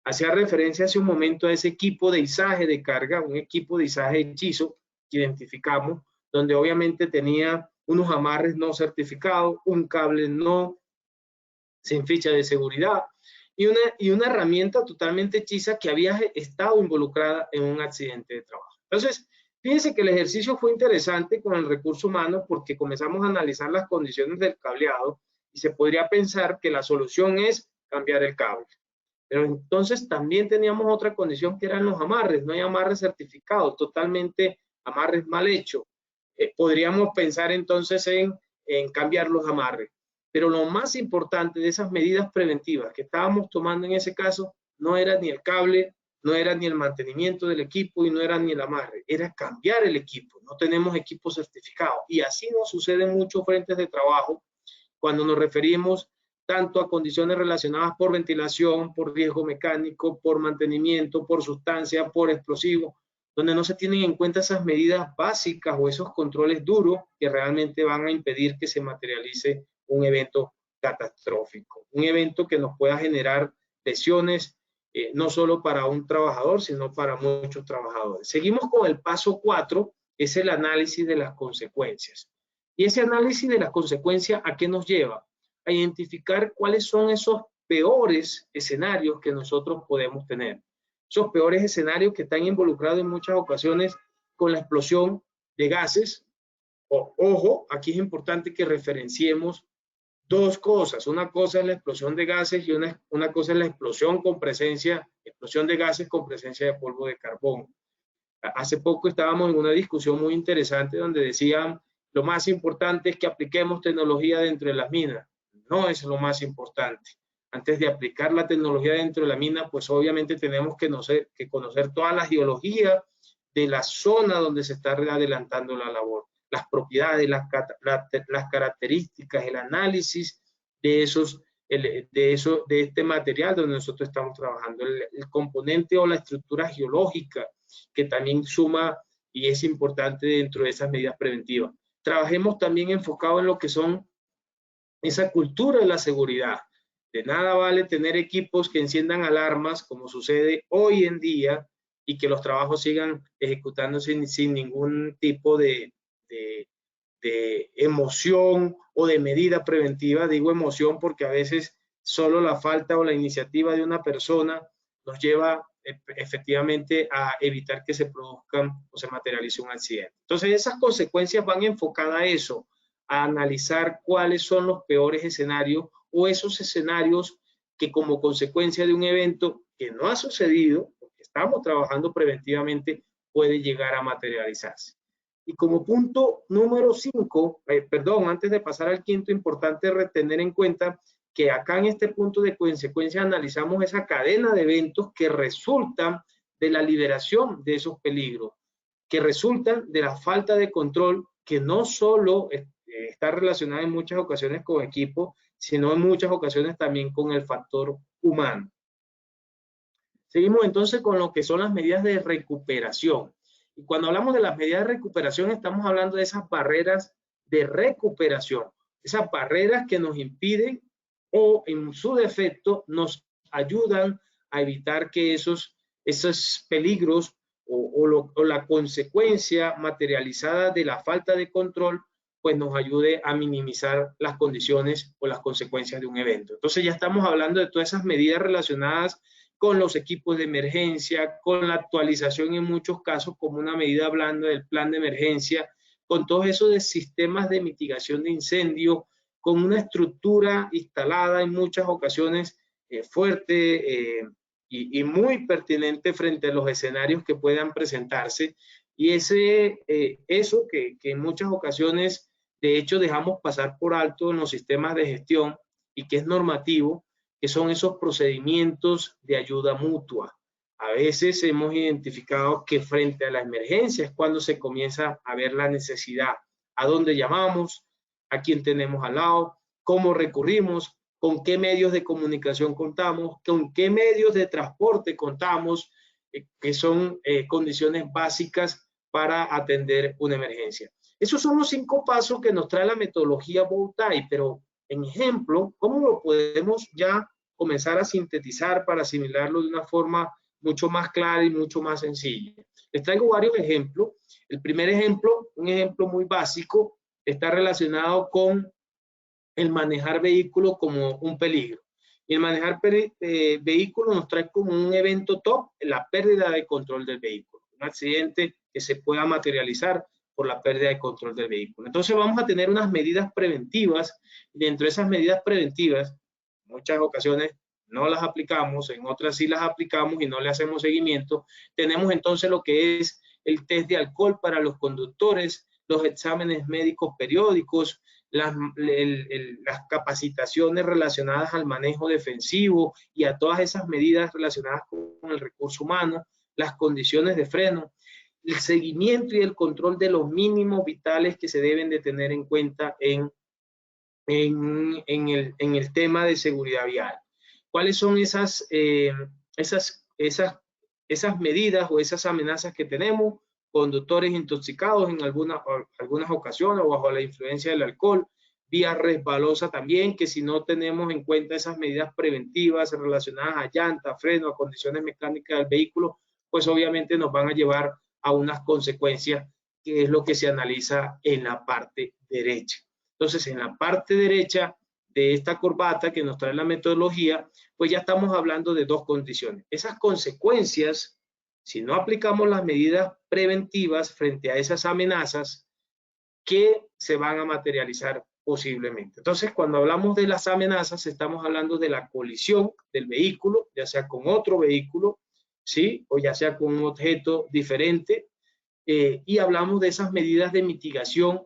Hacía referencia hace un momento a ese equipo de izaje de carga, un equipo de izaje hechizo que identificamos, donde obviamente tenía unos amarres no certificados, un cable no sin ficha de seguridad y una herramienta totalmente hechiza que había estado involucrada en un accidente de trabajo. Entonces, fíjense que el ejercicio fue interesante con el recurso humano porque comenzamos a analizar las condiciones del cableado y se podría pensar que la solución es cambiar el cable. Pero entonces también teníamos otra condición que eran los amarres. No hay amarres certificados, totalmente amarres mal hechos. Podríamos pensar entonces en cambiar los amarres. Pero lo más importante de esas medidas preventivas que estábamos tomando en ese caso no era ni el cable, no era ni el mantenimiento del equipo y no era ni el amarre, era cambiar el equipo. No tenemos equipo certificado y así nos sucede en muchos frentes de trabajo cuando nos referimos tanto a condiciones relacionadas por ventilación, por riesgo mecánico, por mantenimiento, por sustancia, por explosivo, donde no se tienen en cuenta esas medidas básicas o esos controles duros que realmente van a impedir que se materialice un evento catastrófico, un evento que nos pueda generar lesiones, no solo para un trabajador, sino para muchos trabajadores. Seguimos con el paso 4, es el análisis de las consecuencias. Y ese análisis de las consecuencias, ¿a qué nos lleva? A identificar cuáles son esos peores escenarios que nosotros podemos tener. Esos peores escenarios que están involucrados en muchas ocasiones con la explosión de gases. Ojo, aquí es importante que referenciemos dos cosas. Una cosa es la explosión de gases y una cosa es la explosión de gases con presencia de polvo de carbón. Hace poco estábamos en una discusión muy interesante donde decían lo más importante es que apliquemos tecnología dentro de las minas. No es lo más importante. Antes de aplicar la tecnología dentro de la mina, pues obviamente tenemos que conocer toda la geología de la zona donde se está adelantando la labor, las propiedades, las características, el análisis de este material donde nosotros estamos trabajando, el componente o la estructura geológica que también suma y es importante dentro de esas medidas preventivas. Trabajemos también enfocado en lo que son esa cultura de la seguridad. De nada vale tener equipos que enciendan alarmas, como sucede hoy en día, y que los trabajos sigan ejecutándose sin ningún tipo de emoción o de medida preventiva. Digo emoción porque a veces solo la falta o la iniciativa de una persona nos lleva efectivamente a evitar que se produzcan o se materialice un accidente. Entonces esas consecuencias van enfocadas a eso, a analizar cuáles son los peores escenarios o esos escenarios que como consecuencia de un evento que no ha sucedido, porque estamos trabajando preventivamente, puede llegar a materializarse. Y como punto número 5, antes de pasar al quinto, importante tener en cuenta que acá en este punto de consecuencia analizamos esa cadena de eventos que resultan de la liberación de esos peligros, que resultan de la falta de control, que no solo está relacionada en muchas ocasiones con equipo, sino en muchas ocasiones también con el factor humano. Seguimos entonces con lo que son las medidas de recuperación. Y cuando hablamos de las medidas de recuperación, estamos hablando de esas barreras de recuperación, esas barreras que nos impiden o en su defecto nos ayudan a evitar que esos peligros o la consecuencia materializada de la falta de control pues nos ayude a minimizar las condiciones o las consecuencias de un evento. Entonces ya estamos hablando de todas esas medidas relacionadas con los equipos de emergencia, con la actualización en muchos casos como una medida blanda del plan de emergencia, con todos esos de sistemas de mitigación de incendio, con una estructura instalada en muchas ocasiones fuerte y muy pertinente frente a los escenarios que puedan presentarse. Y eso que en muchas ocasiones, de hecho, dejamos pasar por alto en los sistemas de gestión y que es normativo, que son esos procedimientos de ayuda mutua. A veces hemos identificado que frente a la emergencia es cuando se comienza a ver la necesidad. ¿A dónde llamamos? ¿A quién tenemos al lado? ¿Cómo recurrimos? ¿Con qué medios de comunicación contamos? ¿Con qué medios de transporte contamos? Que son condiciones básicas para atender una emergencia. Esos son los 5 pasos que nos trae la metodología Bowtie, pero en ejemplo, ¿cómo lo podemos ya comenzar a sintetizar para asimilarlo de una forma mucho más clara y mucho más sencilla? Les traigo varios ejemplos. El primer ejemplo, un ejemplo muy básico, está relacionado con el manejar vehículos como un peligro. Y el manejar vehículos nos trae como un evento top la pérdida de control del vehículo. Un accidente que se pueda materializar por la pérdida de control del vehículo. Entonces vamos a tener unas medidas preventivas. Dentro de esas medidas preventivas, en muchas ocasiones no las aplicamos, en otras sí las aplicamos y no le hacemos seguimiento. Tenemos entonces lo que es el test de alcohol para los conductores, los exámenes médicos periódicos, las capacitaciones relacionadas al manejo defensivo y a todas esas medidas relacionadas con el recurso humano, las condiciones de freno, el seguimiento y el control de los mínimos vitales que se deben de tener en cuenta en el tema de seguridad vial. ¿Cuáles son esas medidas o esas amenazas que tenemos? Conductores intoxicados en algunas ocasiones o bajo la influencia del alcohol, vía resbalosa también, que si no tenemos en cuenta esas medidas preventivas relacionadas a llanta, freno, a condiciones mecánicas del vehículo, pues obviamente nos van a llevar a unas consecuencias, que es lo que se analiza en la parte derecha. Entonces, en la parte derecha de esta corbata que nos trae la metodología, pues ya estamos hablando de 2 condiciones. Esas consecuencias, si no aplicamos las medidas preventivas frente a esas amenazas, que se van a materializar posiblemente. Entonces, cuando hablamos de las amenazas, estamos hablando de la colisión del vehículo, ya sea con otro vehículo, ¿sí? O ya sea con un objeto diferente, y hablamos de esas medidas de mitigación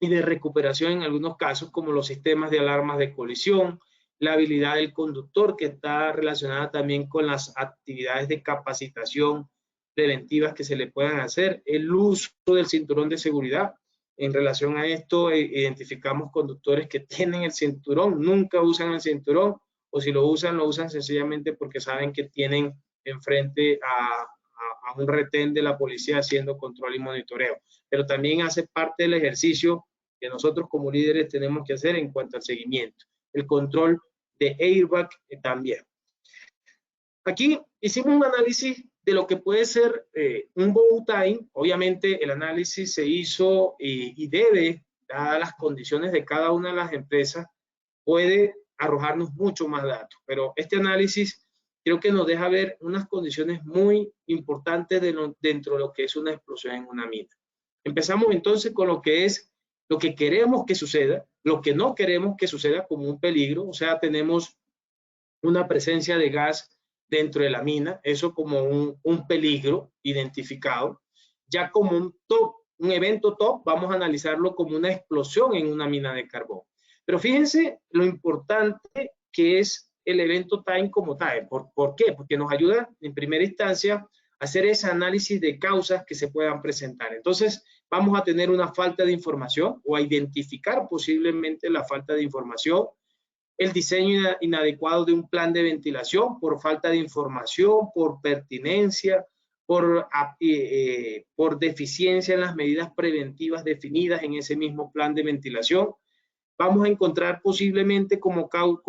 y de recuperación en algunos casos, como los sistemas de alarmas de colisión, la habilidad del conductor, que está relacionada también con las actividades de capacitación preventivas que se le puedan hacer, el uso del cinturón de seguridad. En relación a esto, identificamos conductores que tienen el cinturón, nunca usan el cinturón, o si lo usan sencillamente porque saben que tienen enfrente a un retén de la policía haciendo control y monitoreo. Pero también hace parte del ejercicio que nosotros como líderes tenemos que hacer en cuanto al seguimiento. El control de airbag también. Aquí hicimos un análisis de lo que puede ser un Bowtie. Obviamente el análisis se hizo y debe, dadas las condiciones de cada una de las empresas, puede arrojarnos mucho más datos. Pero este análisis creo que nos deja ver unas condiciones muy importantes dentro de lo que es una explosión en una mina. Empezamos entonces con lo que es lo que queremos que suceda, lo que no queremos que suceda como un peligro. O sea, tenemos una presencia de gas dentro de la mina, eso como un peligro identificado. Ya como un evento top, vamos a analizarlo como una explosión en una mina de carbón. Pero fíjense lo importante que es el evento time como tal. ¿Por qué? Porque nos ayuda en primera instancia a hacer ese análisis de causas que se puedan presentar. Entonces, vamos a tener una falta de información o a identificar posiblemente la falta de información, el diseño inadecuado de un plan de ventilación por falta de información, por pertinencia, por deficiencia en las medidas preventivas definidas en ese mismo plan de ventilación. Vamos a encontrar posiblemente como causa,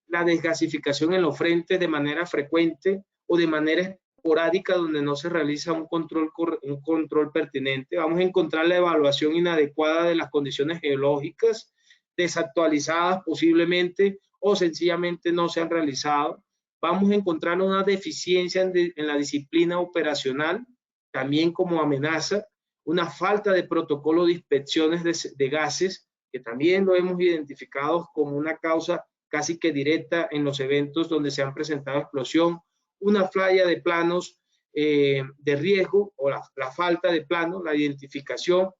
la desgasificación en los frentes de manera frecuente o de manera esporádica donde no se realiza un control pertinente. Vamos a encontrar la evaluación inadecuada de las condiciones geológicas, desactualizadas posiblemente o sencillamente no se han realizado. Vamos a encontrar una deficiencia en la disciplina operacional, también como amenaza, una falta de protocolo de inspecciones de gases, que también lo hemos identificado como una causa casi que directa en los eventos donde se han presentado explosión, una falla de planos de riesgo o la falta de planos, la identificación.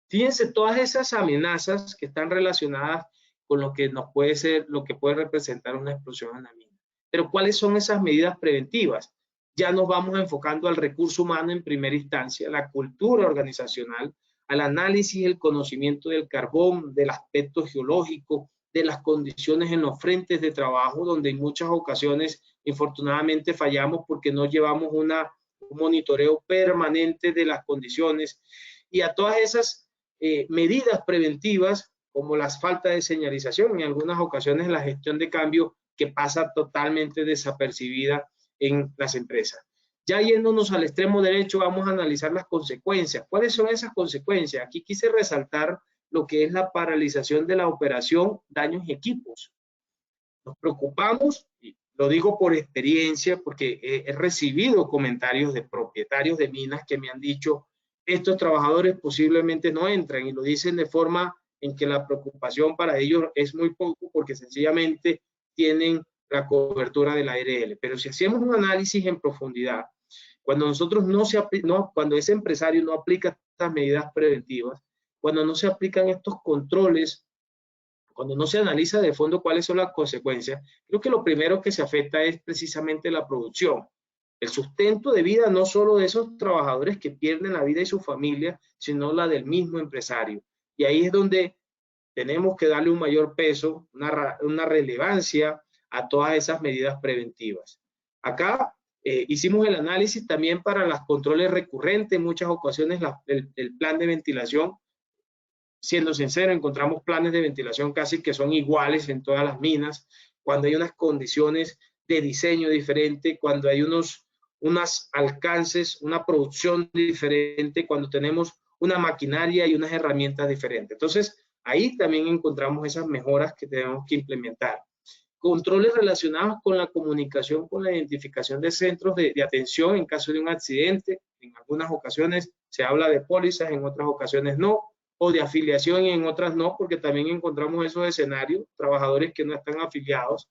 Fíjense todas esas amenazas que están relacionadas con lo que puede representar una explosión en la mina. Pero ¿cuáles son esas medidas preventivas? Ya nos vamos enfocando al recurso humano en primera instancia, la cultura organizacional, al análisis y el conocimiento del carbón, del aspecto geológico, de las condiciones en los frentes de trabajo, donde en muchas ocasiones, infortunadamente, fallamos porque no llevamos un monitoreo permanente de las condiciones, y a todas esas medidas preventivas, como las faltas de señalización, en algunas ocasiones la gestión de cambio que pasa totalmente desapercibida en las empresas. Ya yéndonos al extremo derecho, vamos a analizar las consecuencias. ¿Cuáles son esas consecuencias? Aquí quise resaltar lo que es la paralización de la operación, daños y equipos. Nos preocupamos, y lo digo por experiencia, porque he recibido comentarios de propietarios de minas que me han dicho, estos trabajadores posiblemente no entran, y lo dicen de forma en que la preocupación para ellos es muy poco, porque sencillamente tienen la cobertura de la ARL. Pero si hacemos un análisis en profundidad, cuando cuando ese empresario no aplica estas medidas preventivas, cuando no se aplican estos controles, cuando no se analiza de fondo cuáles son las consecuencias, creo que lo primero que se afecta es precisamente la producción. El sustento de vida no solo de esos trabajadores que pierden la vida y su familia, sino la del mismo empresario. Y ahí es donde tenemos que darle un mayor peso, una relevancia a todas esas medidas preventivas. Acá hicimos el análisis también para los controles recurrentes, en muchas ocasiones el plan de ventilación. Siendo sincero, encontramos planes de ventilación casi que son iguales en todas las minas, cuando hay unas condiciones de diseño diferente, cuando hay unos alcances, una producción diferente, cuando tenemos una maquinaria y unas herramientas diferentes. Entonces, ahí también encontramos esas mejoras que tenemos que implementar. Controles relacionados con la comunicación, con la identificación de centros de atención en caso de un accidente. En algunas ocasiones se habla de pólizas, en otras ocasiones no, o de afiliación y en otras no, porque también encontramos esos escenarios, trabajadores que no están afiliados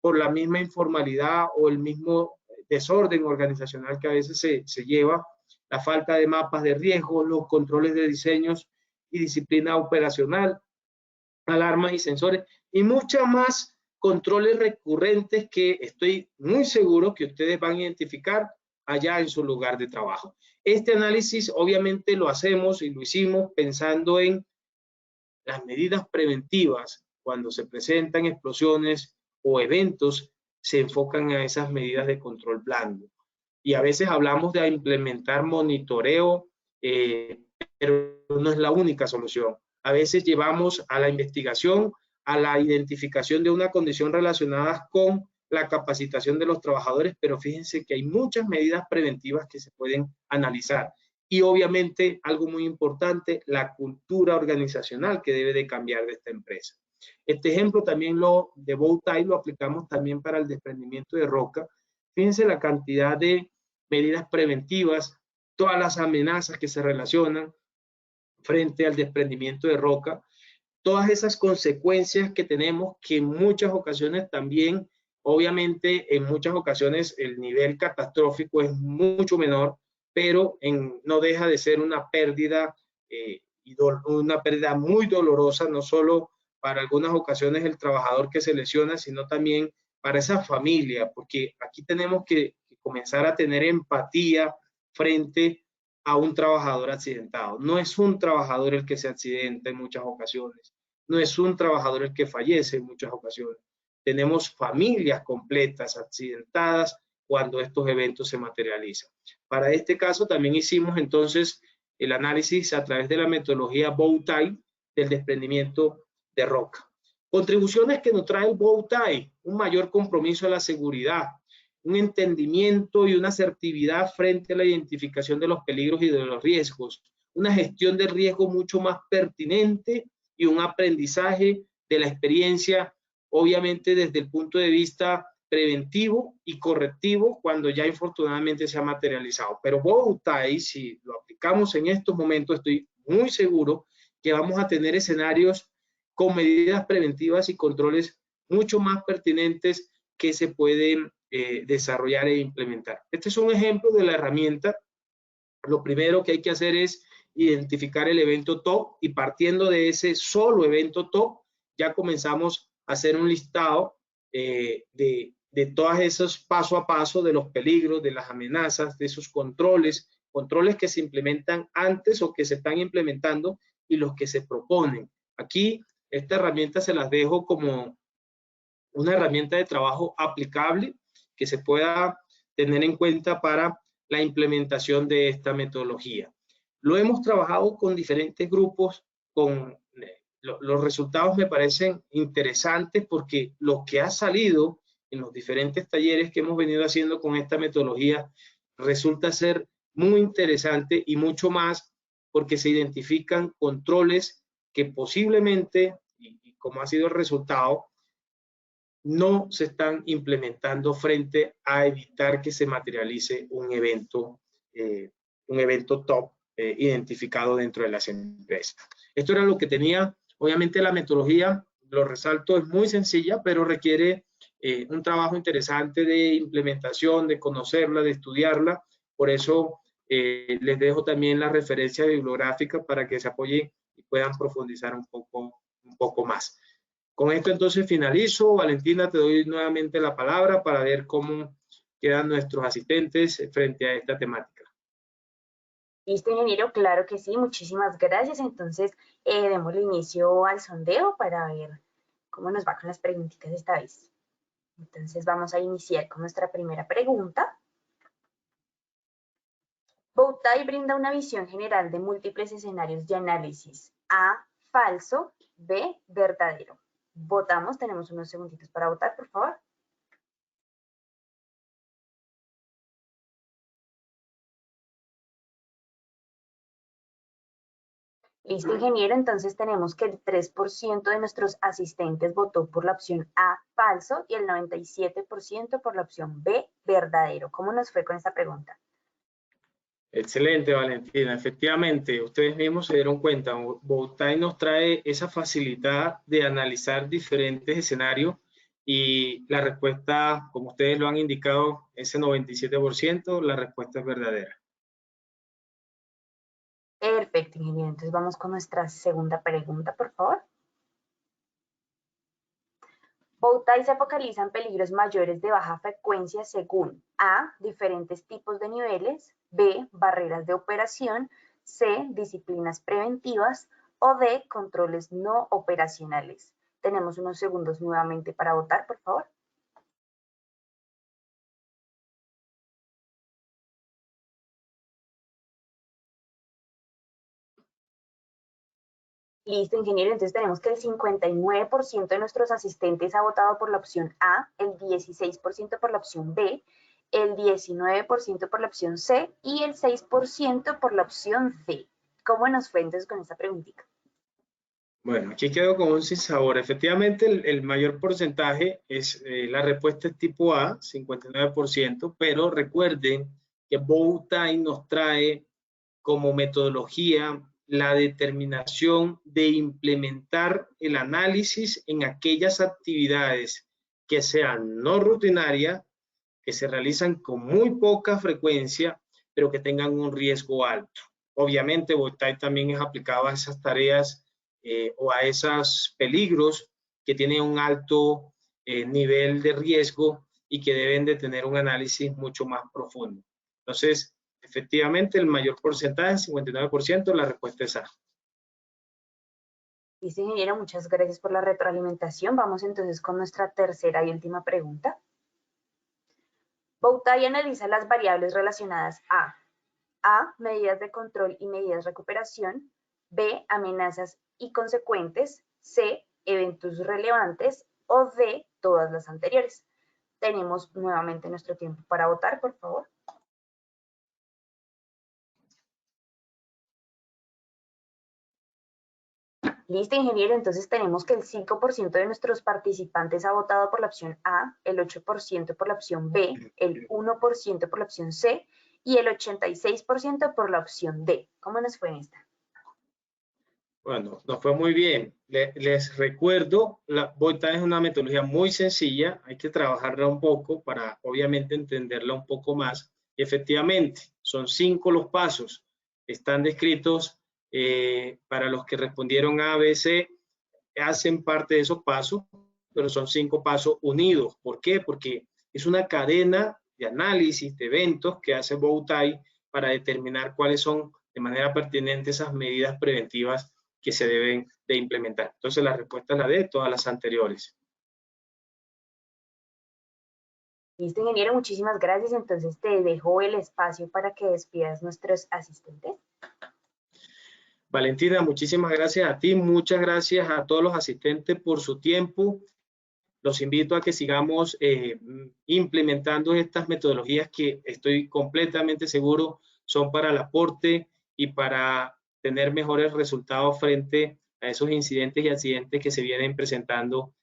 por la misma informalidad o el mismo desorden organizacional que a veces se lleva, la falta de mapas de riesgo, los controles de diseños y disciplina operacional, alarmas y sensores, y muchas más controles recurrentes que estoy muy seguro que ustedes van a identificar allá en su lugar de trabajo. Este análisis obviamente lo hacemos y lo hicimos pensando en las medidas preventivas. Cuando se presentan explosiones o eventos, se enfocan a esas medidas de control blando. Y a veces hablamos de implementar monitoreo, pero no es la única solución. A veces llevamos a la investigación, a la identificación de una condición relacionada con la capacitación de los trabajadores, pero fíjense que hay muchas medidas preventivas que se pueden analizar. Y obviamente, algo muy importante, la cultura organizacional que debe de cambiar de esta empresa. Este ejemplo también de Bowtie lo aplicamos también para el desprendimiento de roca. Fíjense la cantidad de medidas preventivas, todas las amenazas que se relacionan frente al desprendimiento de roca, todas esas consecuencias que tenemos que en muchas ocasiones también, obviamente en muchas ocasiones el nivel catastrófico es mucho menor, pero no deja de ser una pérdida una pérdida muy dolorosa, no solo para algunas ocasiones el trabajador que se lesiona, sino también para esa familia, porque aquí tenemos que comenzar a tener empatía frente a un trabajador accidentado. No es un trabajador el que se accidenta en muchas ocasiones, no es un trabajador el que fallece en muchas ocasiones. Tenemos familias completas accidentadas cuando estos eventos se materializan. Para este caso también hicimos entonces el análisis a través de la metodología bow tie del desprendimiento de roca. Contribuciones que nos trae el bow tie: un mayor compromiso a la seguridad, un entendimiento y una asertividad frente a la identificación de los peligros y de los riesgos, una gestión de riesgo mucho más pertinente y un aprendizaje de la experiencia, obviamente desde el punto de vista preventivo y correctivo cuando ya infortunadamente se ha materializado. Pero bow tie, si lo aplicamos en estos momentos, estoy muy seguro que vamos a tener escenarios con medidas preventivas y controles mucho más pertinentes que se pueden desarrollar e implementar. Este es un ejemplo de la herramienta. Lo primero que hay que hacer es identificar el evento top, y partiendo de ese solo evento top, ya comenzamos a hacer un listado de todos esos paso a paso de los peligros, de las amenazas, de esos controles que se implementan antes o que se están implementando y los que se proponen. Aquí esta herramienta se las dejo como una herramienta de trabajo aplicable que se pueda tener en cuenta para la implementación de esta metodología. Lo hemos trabajado con diferentes grupos, los resultados me parecen interesantes porque lo que ha salido en los diferentes talleres que hemos venido haciendo con esta metodología resulta ser muy interesante, y mucho más porque se identifican controles que posiblemente, y como ha sido el resultado, no se están implementando frente a evitar que se materialice un evento top identificado dentro de las empresas. Esto era lo que tenía. Obviamente la metodología, lo resalto, es muy sencilla, pero requiere un trabajo interesante de implementación, de conocerla, de estudiarla. Por eso les dejo también la referencia bibliográfica para que se apoyen y puedan profundizar un poco más. Con esto entonces finalizo. Valentina, te doy nuevamente la palabra para ver cómo quedan nuestros asistentes frente a esta temática.
Listo, ingeniero, claro que sí, muchísimas gracias. Entonces, démosle inicio al sondeo para ver cómo nos va con las preguntitas esta vez. Entonces, vamos a iniciar con nuestra primera pregunta. Bow tie brinda una visión general de múltiples escenarios de análisis. A, falso; B, verdadero. Votamos, tenemos unos segunditos para votar, por favor. Listo, ingeniero, entonces tenemos que el 3% de nuestros asistentes votó por la opción A, falso, y el 97% por la opción B, verdadero. ¿Cómo nos fue con esta pregunta?
Excelente, Valentina. Efectivamente, ustedes mismos se dieron cuenta, bow tie nos trae esa facilidad de analizar diferentes escenarios, y la respuesta, como ustedes lo han indicado, ese 97%, la respuesta es verdadera.
Perfecto, ingeniero. Entonces vamos con nuestra segunda pregunta, por favor. Bow tie se focaliza en peligros mayores de baja frecuencia según A, diferentes tipos de niveles; B, barreras de operación; C, disciplinas preventivas; o D, controles no operacionales. Tenemos unos segundos nuevamente para votar, por favor. Listo, ingeniero. Entonces tenemos que el 59% de nuestros asistentes ha votado por la opción A, el 16% por la opción B, el 19% por la opción C y el 6% por la opción D. ¿Cómo nos fue entonces con esta preguntita?
Bueno, aquí quedo con un sinsabor. Efectivamente, el mayor porcentaje es la respuesta es tipo A, 59%, pero recuerden que bow tie nos trae como metodología la determinación de implementar el análisis en aquellas actividades que sean no rutinarias, que se realizan con muy poca frecuencia, pero que tengan un riesgo alto. Obviamente, Bowtie también es aplicado a esas tareas o a esos peligros que tienen un alto nivel de riesgo y que deben de tener un análisis mucho más profundo. Entonces, efectivamente, el mayor porcentaje, 59%, la respuesta es A.
Listo, ingeniero, muchas gracias por la retroalimentación. Vamos entonces con nuestra tercera y última pregunta. Bowtie analiza las variables relacionadas a medidas de control y medidas de recuperación, B, amenazas y consecuentes, C, eventos relevantes o D, todas las anteriores. Tenemos nuevamente nuestro tiempo para votar, por favor. Listo, ingeniero, entonces tenemos que el 5% de nuestros participantes ha votado por la opción A, el 8% por la opción B, el 1% por la opción C y el 86% por la opción D. ¿Cómo nos fue en esta?
Bueno, nos fue muy bien. Les recuerdo, la Bowtie es una metodología muy sencilla, hay que trabajarla un poco para obviamente entenderla un poco más. Y efectivamente, son 5 los pasos, están descritos para los que respondieron A, B, C, hacen parte de esos pasos, pero son 5 pasos unidos. ¿Por qué? Porque es una cadena de análisis de eventos que hace Bowtie para determinar cuáles son de manera pertinente esas medidas preventivas que se deben de implementar. Entonces la respuesta es la D, todas las anteriores.
Listo, ingeniero, muchísimas gracias. Entonces te dejo el espacio para que despidas nuestros asistentes.
Valentina, muchísimas gracias a ti, muchas gracias a todos los asistentes por su tiempo. Los invito a que sigamos implementando estas metodologías que estoy completamente seguro son para el aporte y para tener mejores resultados frente a esos incidentes y accidentes que se vienen presentando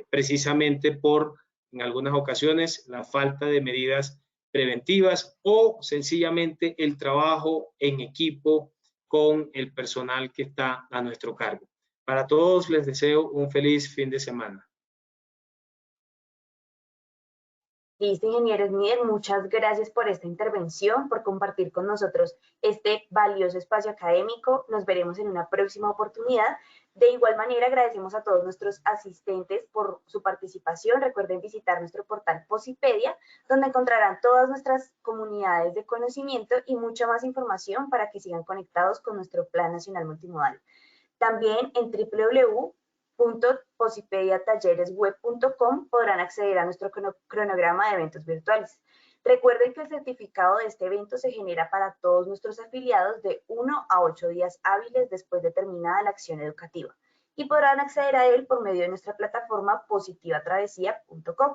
precisamente por, en algunas ocasiones, la falta de medidas preventivas o sencillamente el trabajo en equipo con el personal que está a nuestro cargo. Para todos les deseo un feliz fin de semana.
Listo, ingeniero Miguel, muchas gracias por esta intervención, por compartir con nosotros este valioso espacio académico. Nos veremos en una próxima oportunidad. De igual manera, agradecemos a todos nuestros asistentes por su participación. Recuerden visitar nuestro portal Posipedia, donde encontrarán todas nuestras comunidades de conocimiento y mucha más información para que sigan conectados con nuestro Plan Nacional Multimodal. También en www.posipediatalleresweb.com podrán acceder a nuestro cronograma de eventos virtuales. Recuerden que el certificado de este evento se genera para todos nuestros afiliados de 1 a 8 días hábiles después de terminada la acción educativa y podrán acceder a él por medio de nuestra plataforma positivatravesía.com.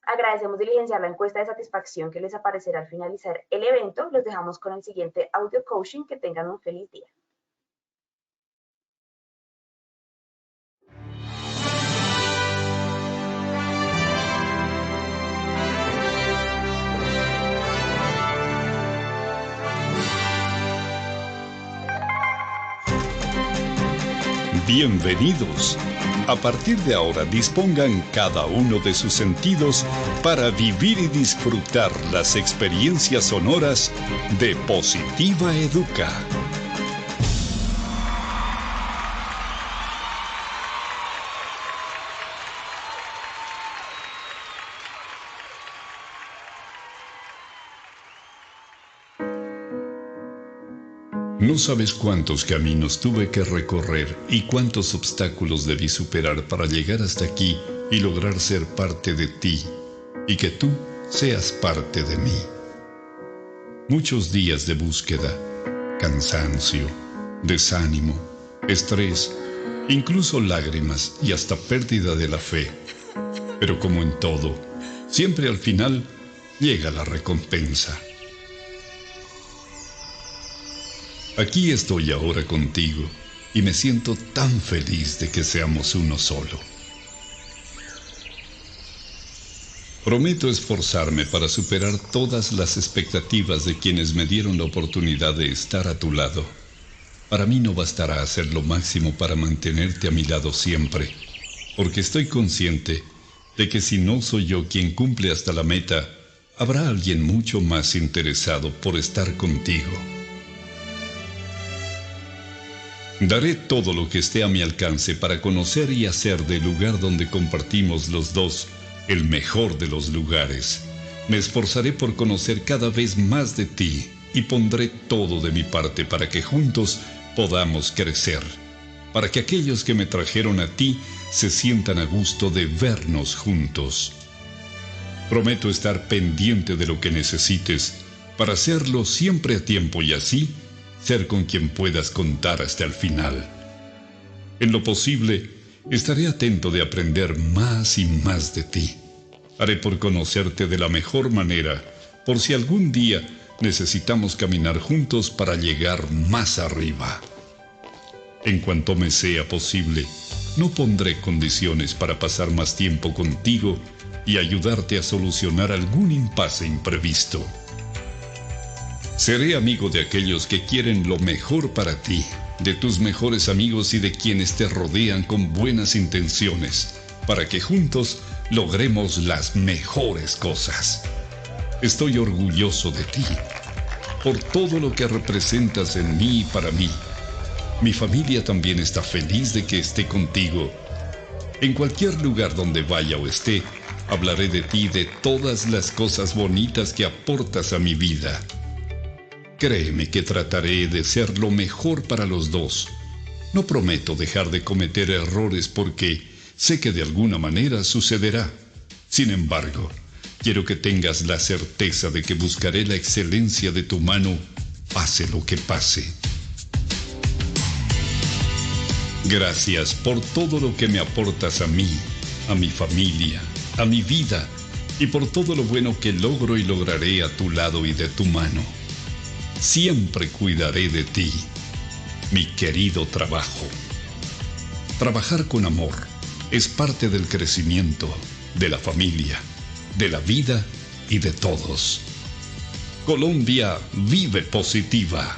Agradecemos diligenciar la encuesta de satisfacción que les aparecerá al finalizar el evento. Los dejamos con el siguiente audio coaching. Que tengan un feliz día.
Bienvenidos. A partir de ahora dispongan cada uno de sus sentidos para vivir y disfrutar las experiencias sonoras de Positiva Educa. No sabes cuántos caminos tuve que recorrer y cuántos obstáculos debí superar para llegar hasta aquí y lograr ser parte de ti y que tú seas parte de mí. Muchos días de búsqueda, cansancio, desánimo, estrés, incluso lágrimas y hasta pérdida de la fe. Pero como en todo, siempre al final llega la recompensa. Aquí estoy ahora contigo y me siento tan feliz de que seamos uno solo. Prometo esforzarme para superar todas las expectativas de quienes me dieron la oportunidad de estar a tu lado. Para mí no bastará hacer lo máximo para mantenerte a mi lado siempre, porque estoy consciente de que si no soy yo quien cumple hasta la meta, habrá alguien mucho más interesado por estar contigo. Daré todo lo que esté a mi alcance para conocer y hacer del lugar donde compartimos los dos el mejor de los lugares. Me esforzaré por conocer cada vez más de ti y pondré todo de mi parte para que juntos podamos crecer, para que aquellos que me trajeron a ti se sientan a gusto de vernos juntos. Prometo estar pendiente de lo que necesites para hacerlo siempre a tiempo y así ser con quien puedas contar hasta el final. En lo posible, estaré atento de aprender más y más de ti. Haré por conocerte de la mejor manera, por si algún día necesitamos caminar juntos para llegar más arriba. En cuanto me sea posible, no pondré condiciones para pasar más tiempo contigo y ayudarte a solucionar algún impasse imprevisto. Seré amigo de aquellos que quieren lo mejor para ti, de tus mejores amigos y de quienes te rodean con buenas intenciones, para que juntos logremos las mejores cosas. Estoy orgulloso de ti, por todo lo que representas en mí y para mí. Mi familia también está feliz de que esté contigo. En cualquier lugar donde vaya o esté, hablaré de ti y de todas las cosas bonitas que aportas a mi vida. Créeme que trataré de ser lo mejor para los dos. No prometo dejar de cometer errores porque sé que de alguna manera sucederá. Sin embargo, quiero que tengas la certeza de que buscaré la excelencia de tu mano, pase lo que pase. Gracias por todo lo que me aportas a mí, a mi familia, a mi vida y por todo lo bueno que logro y lograré a tu lado y de tu mano. Siempre cuidaré de ti, mi querido trabajo. Trabajar con amor es parte del crecimiento, de la familia, de la vida y de todos. Colombia vive positiva.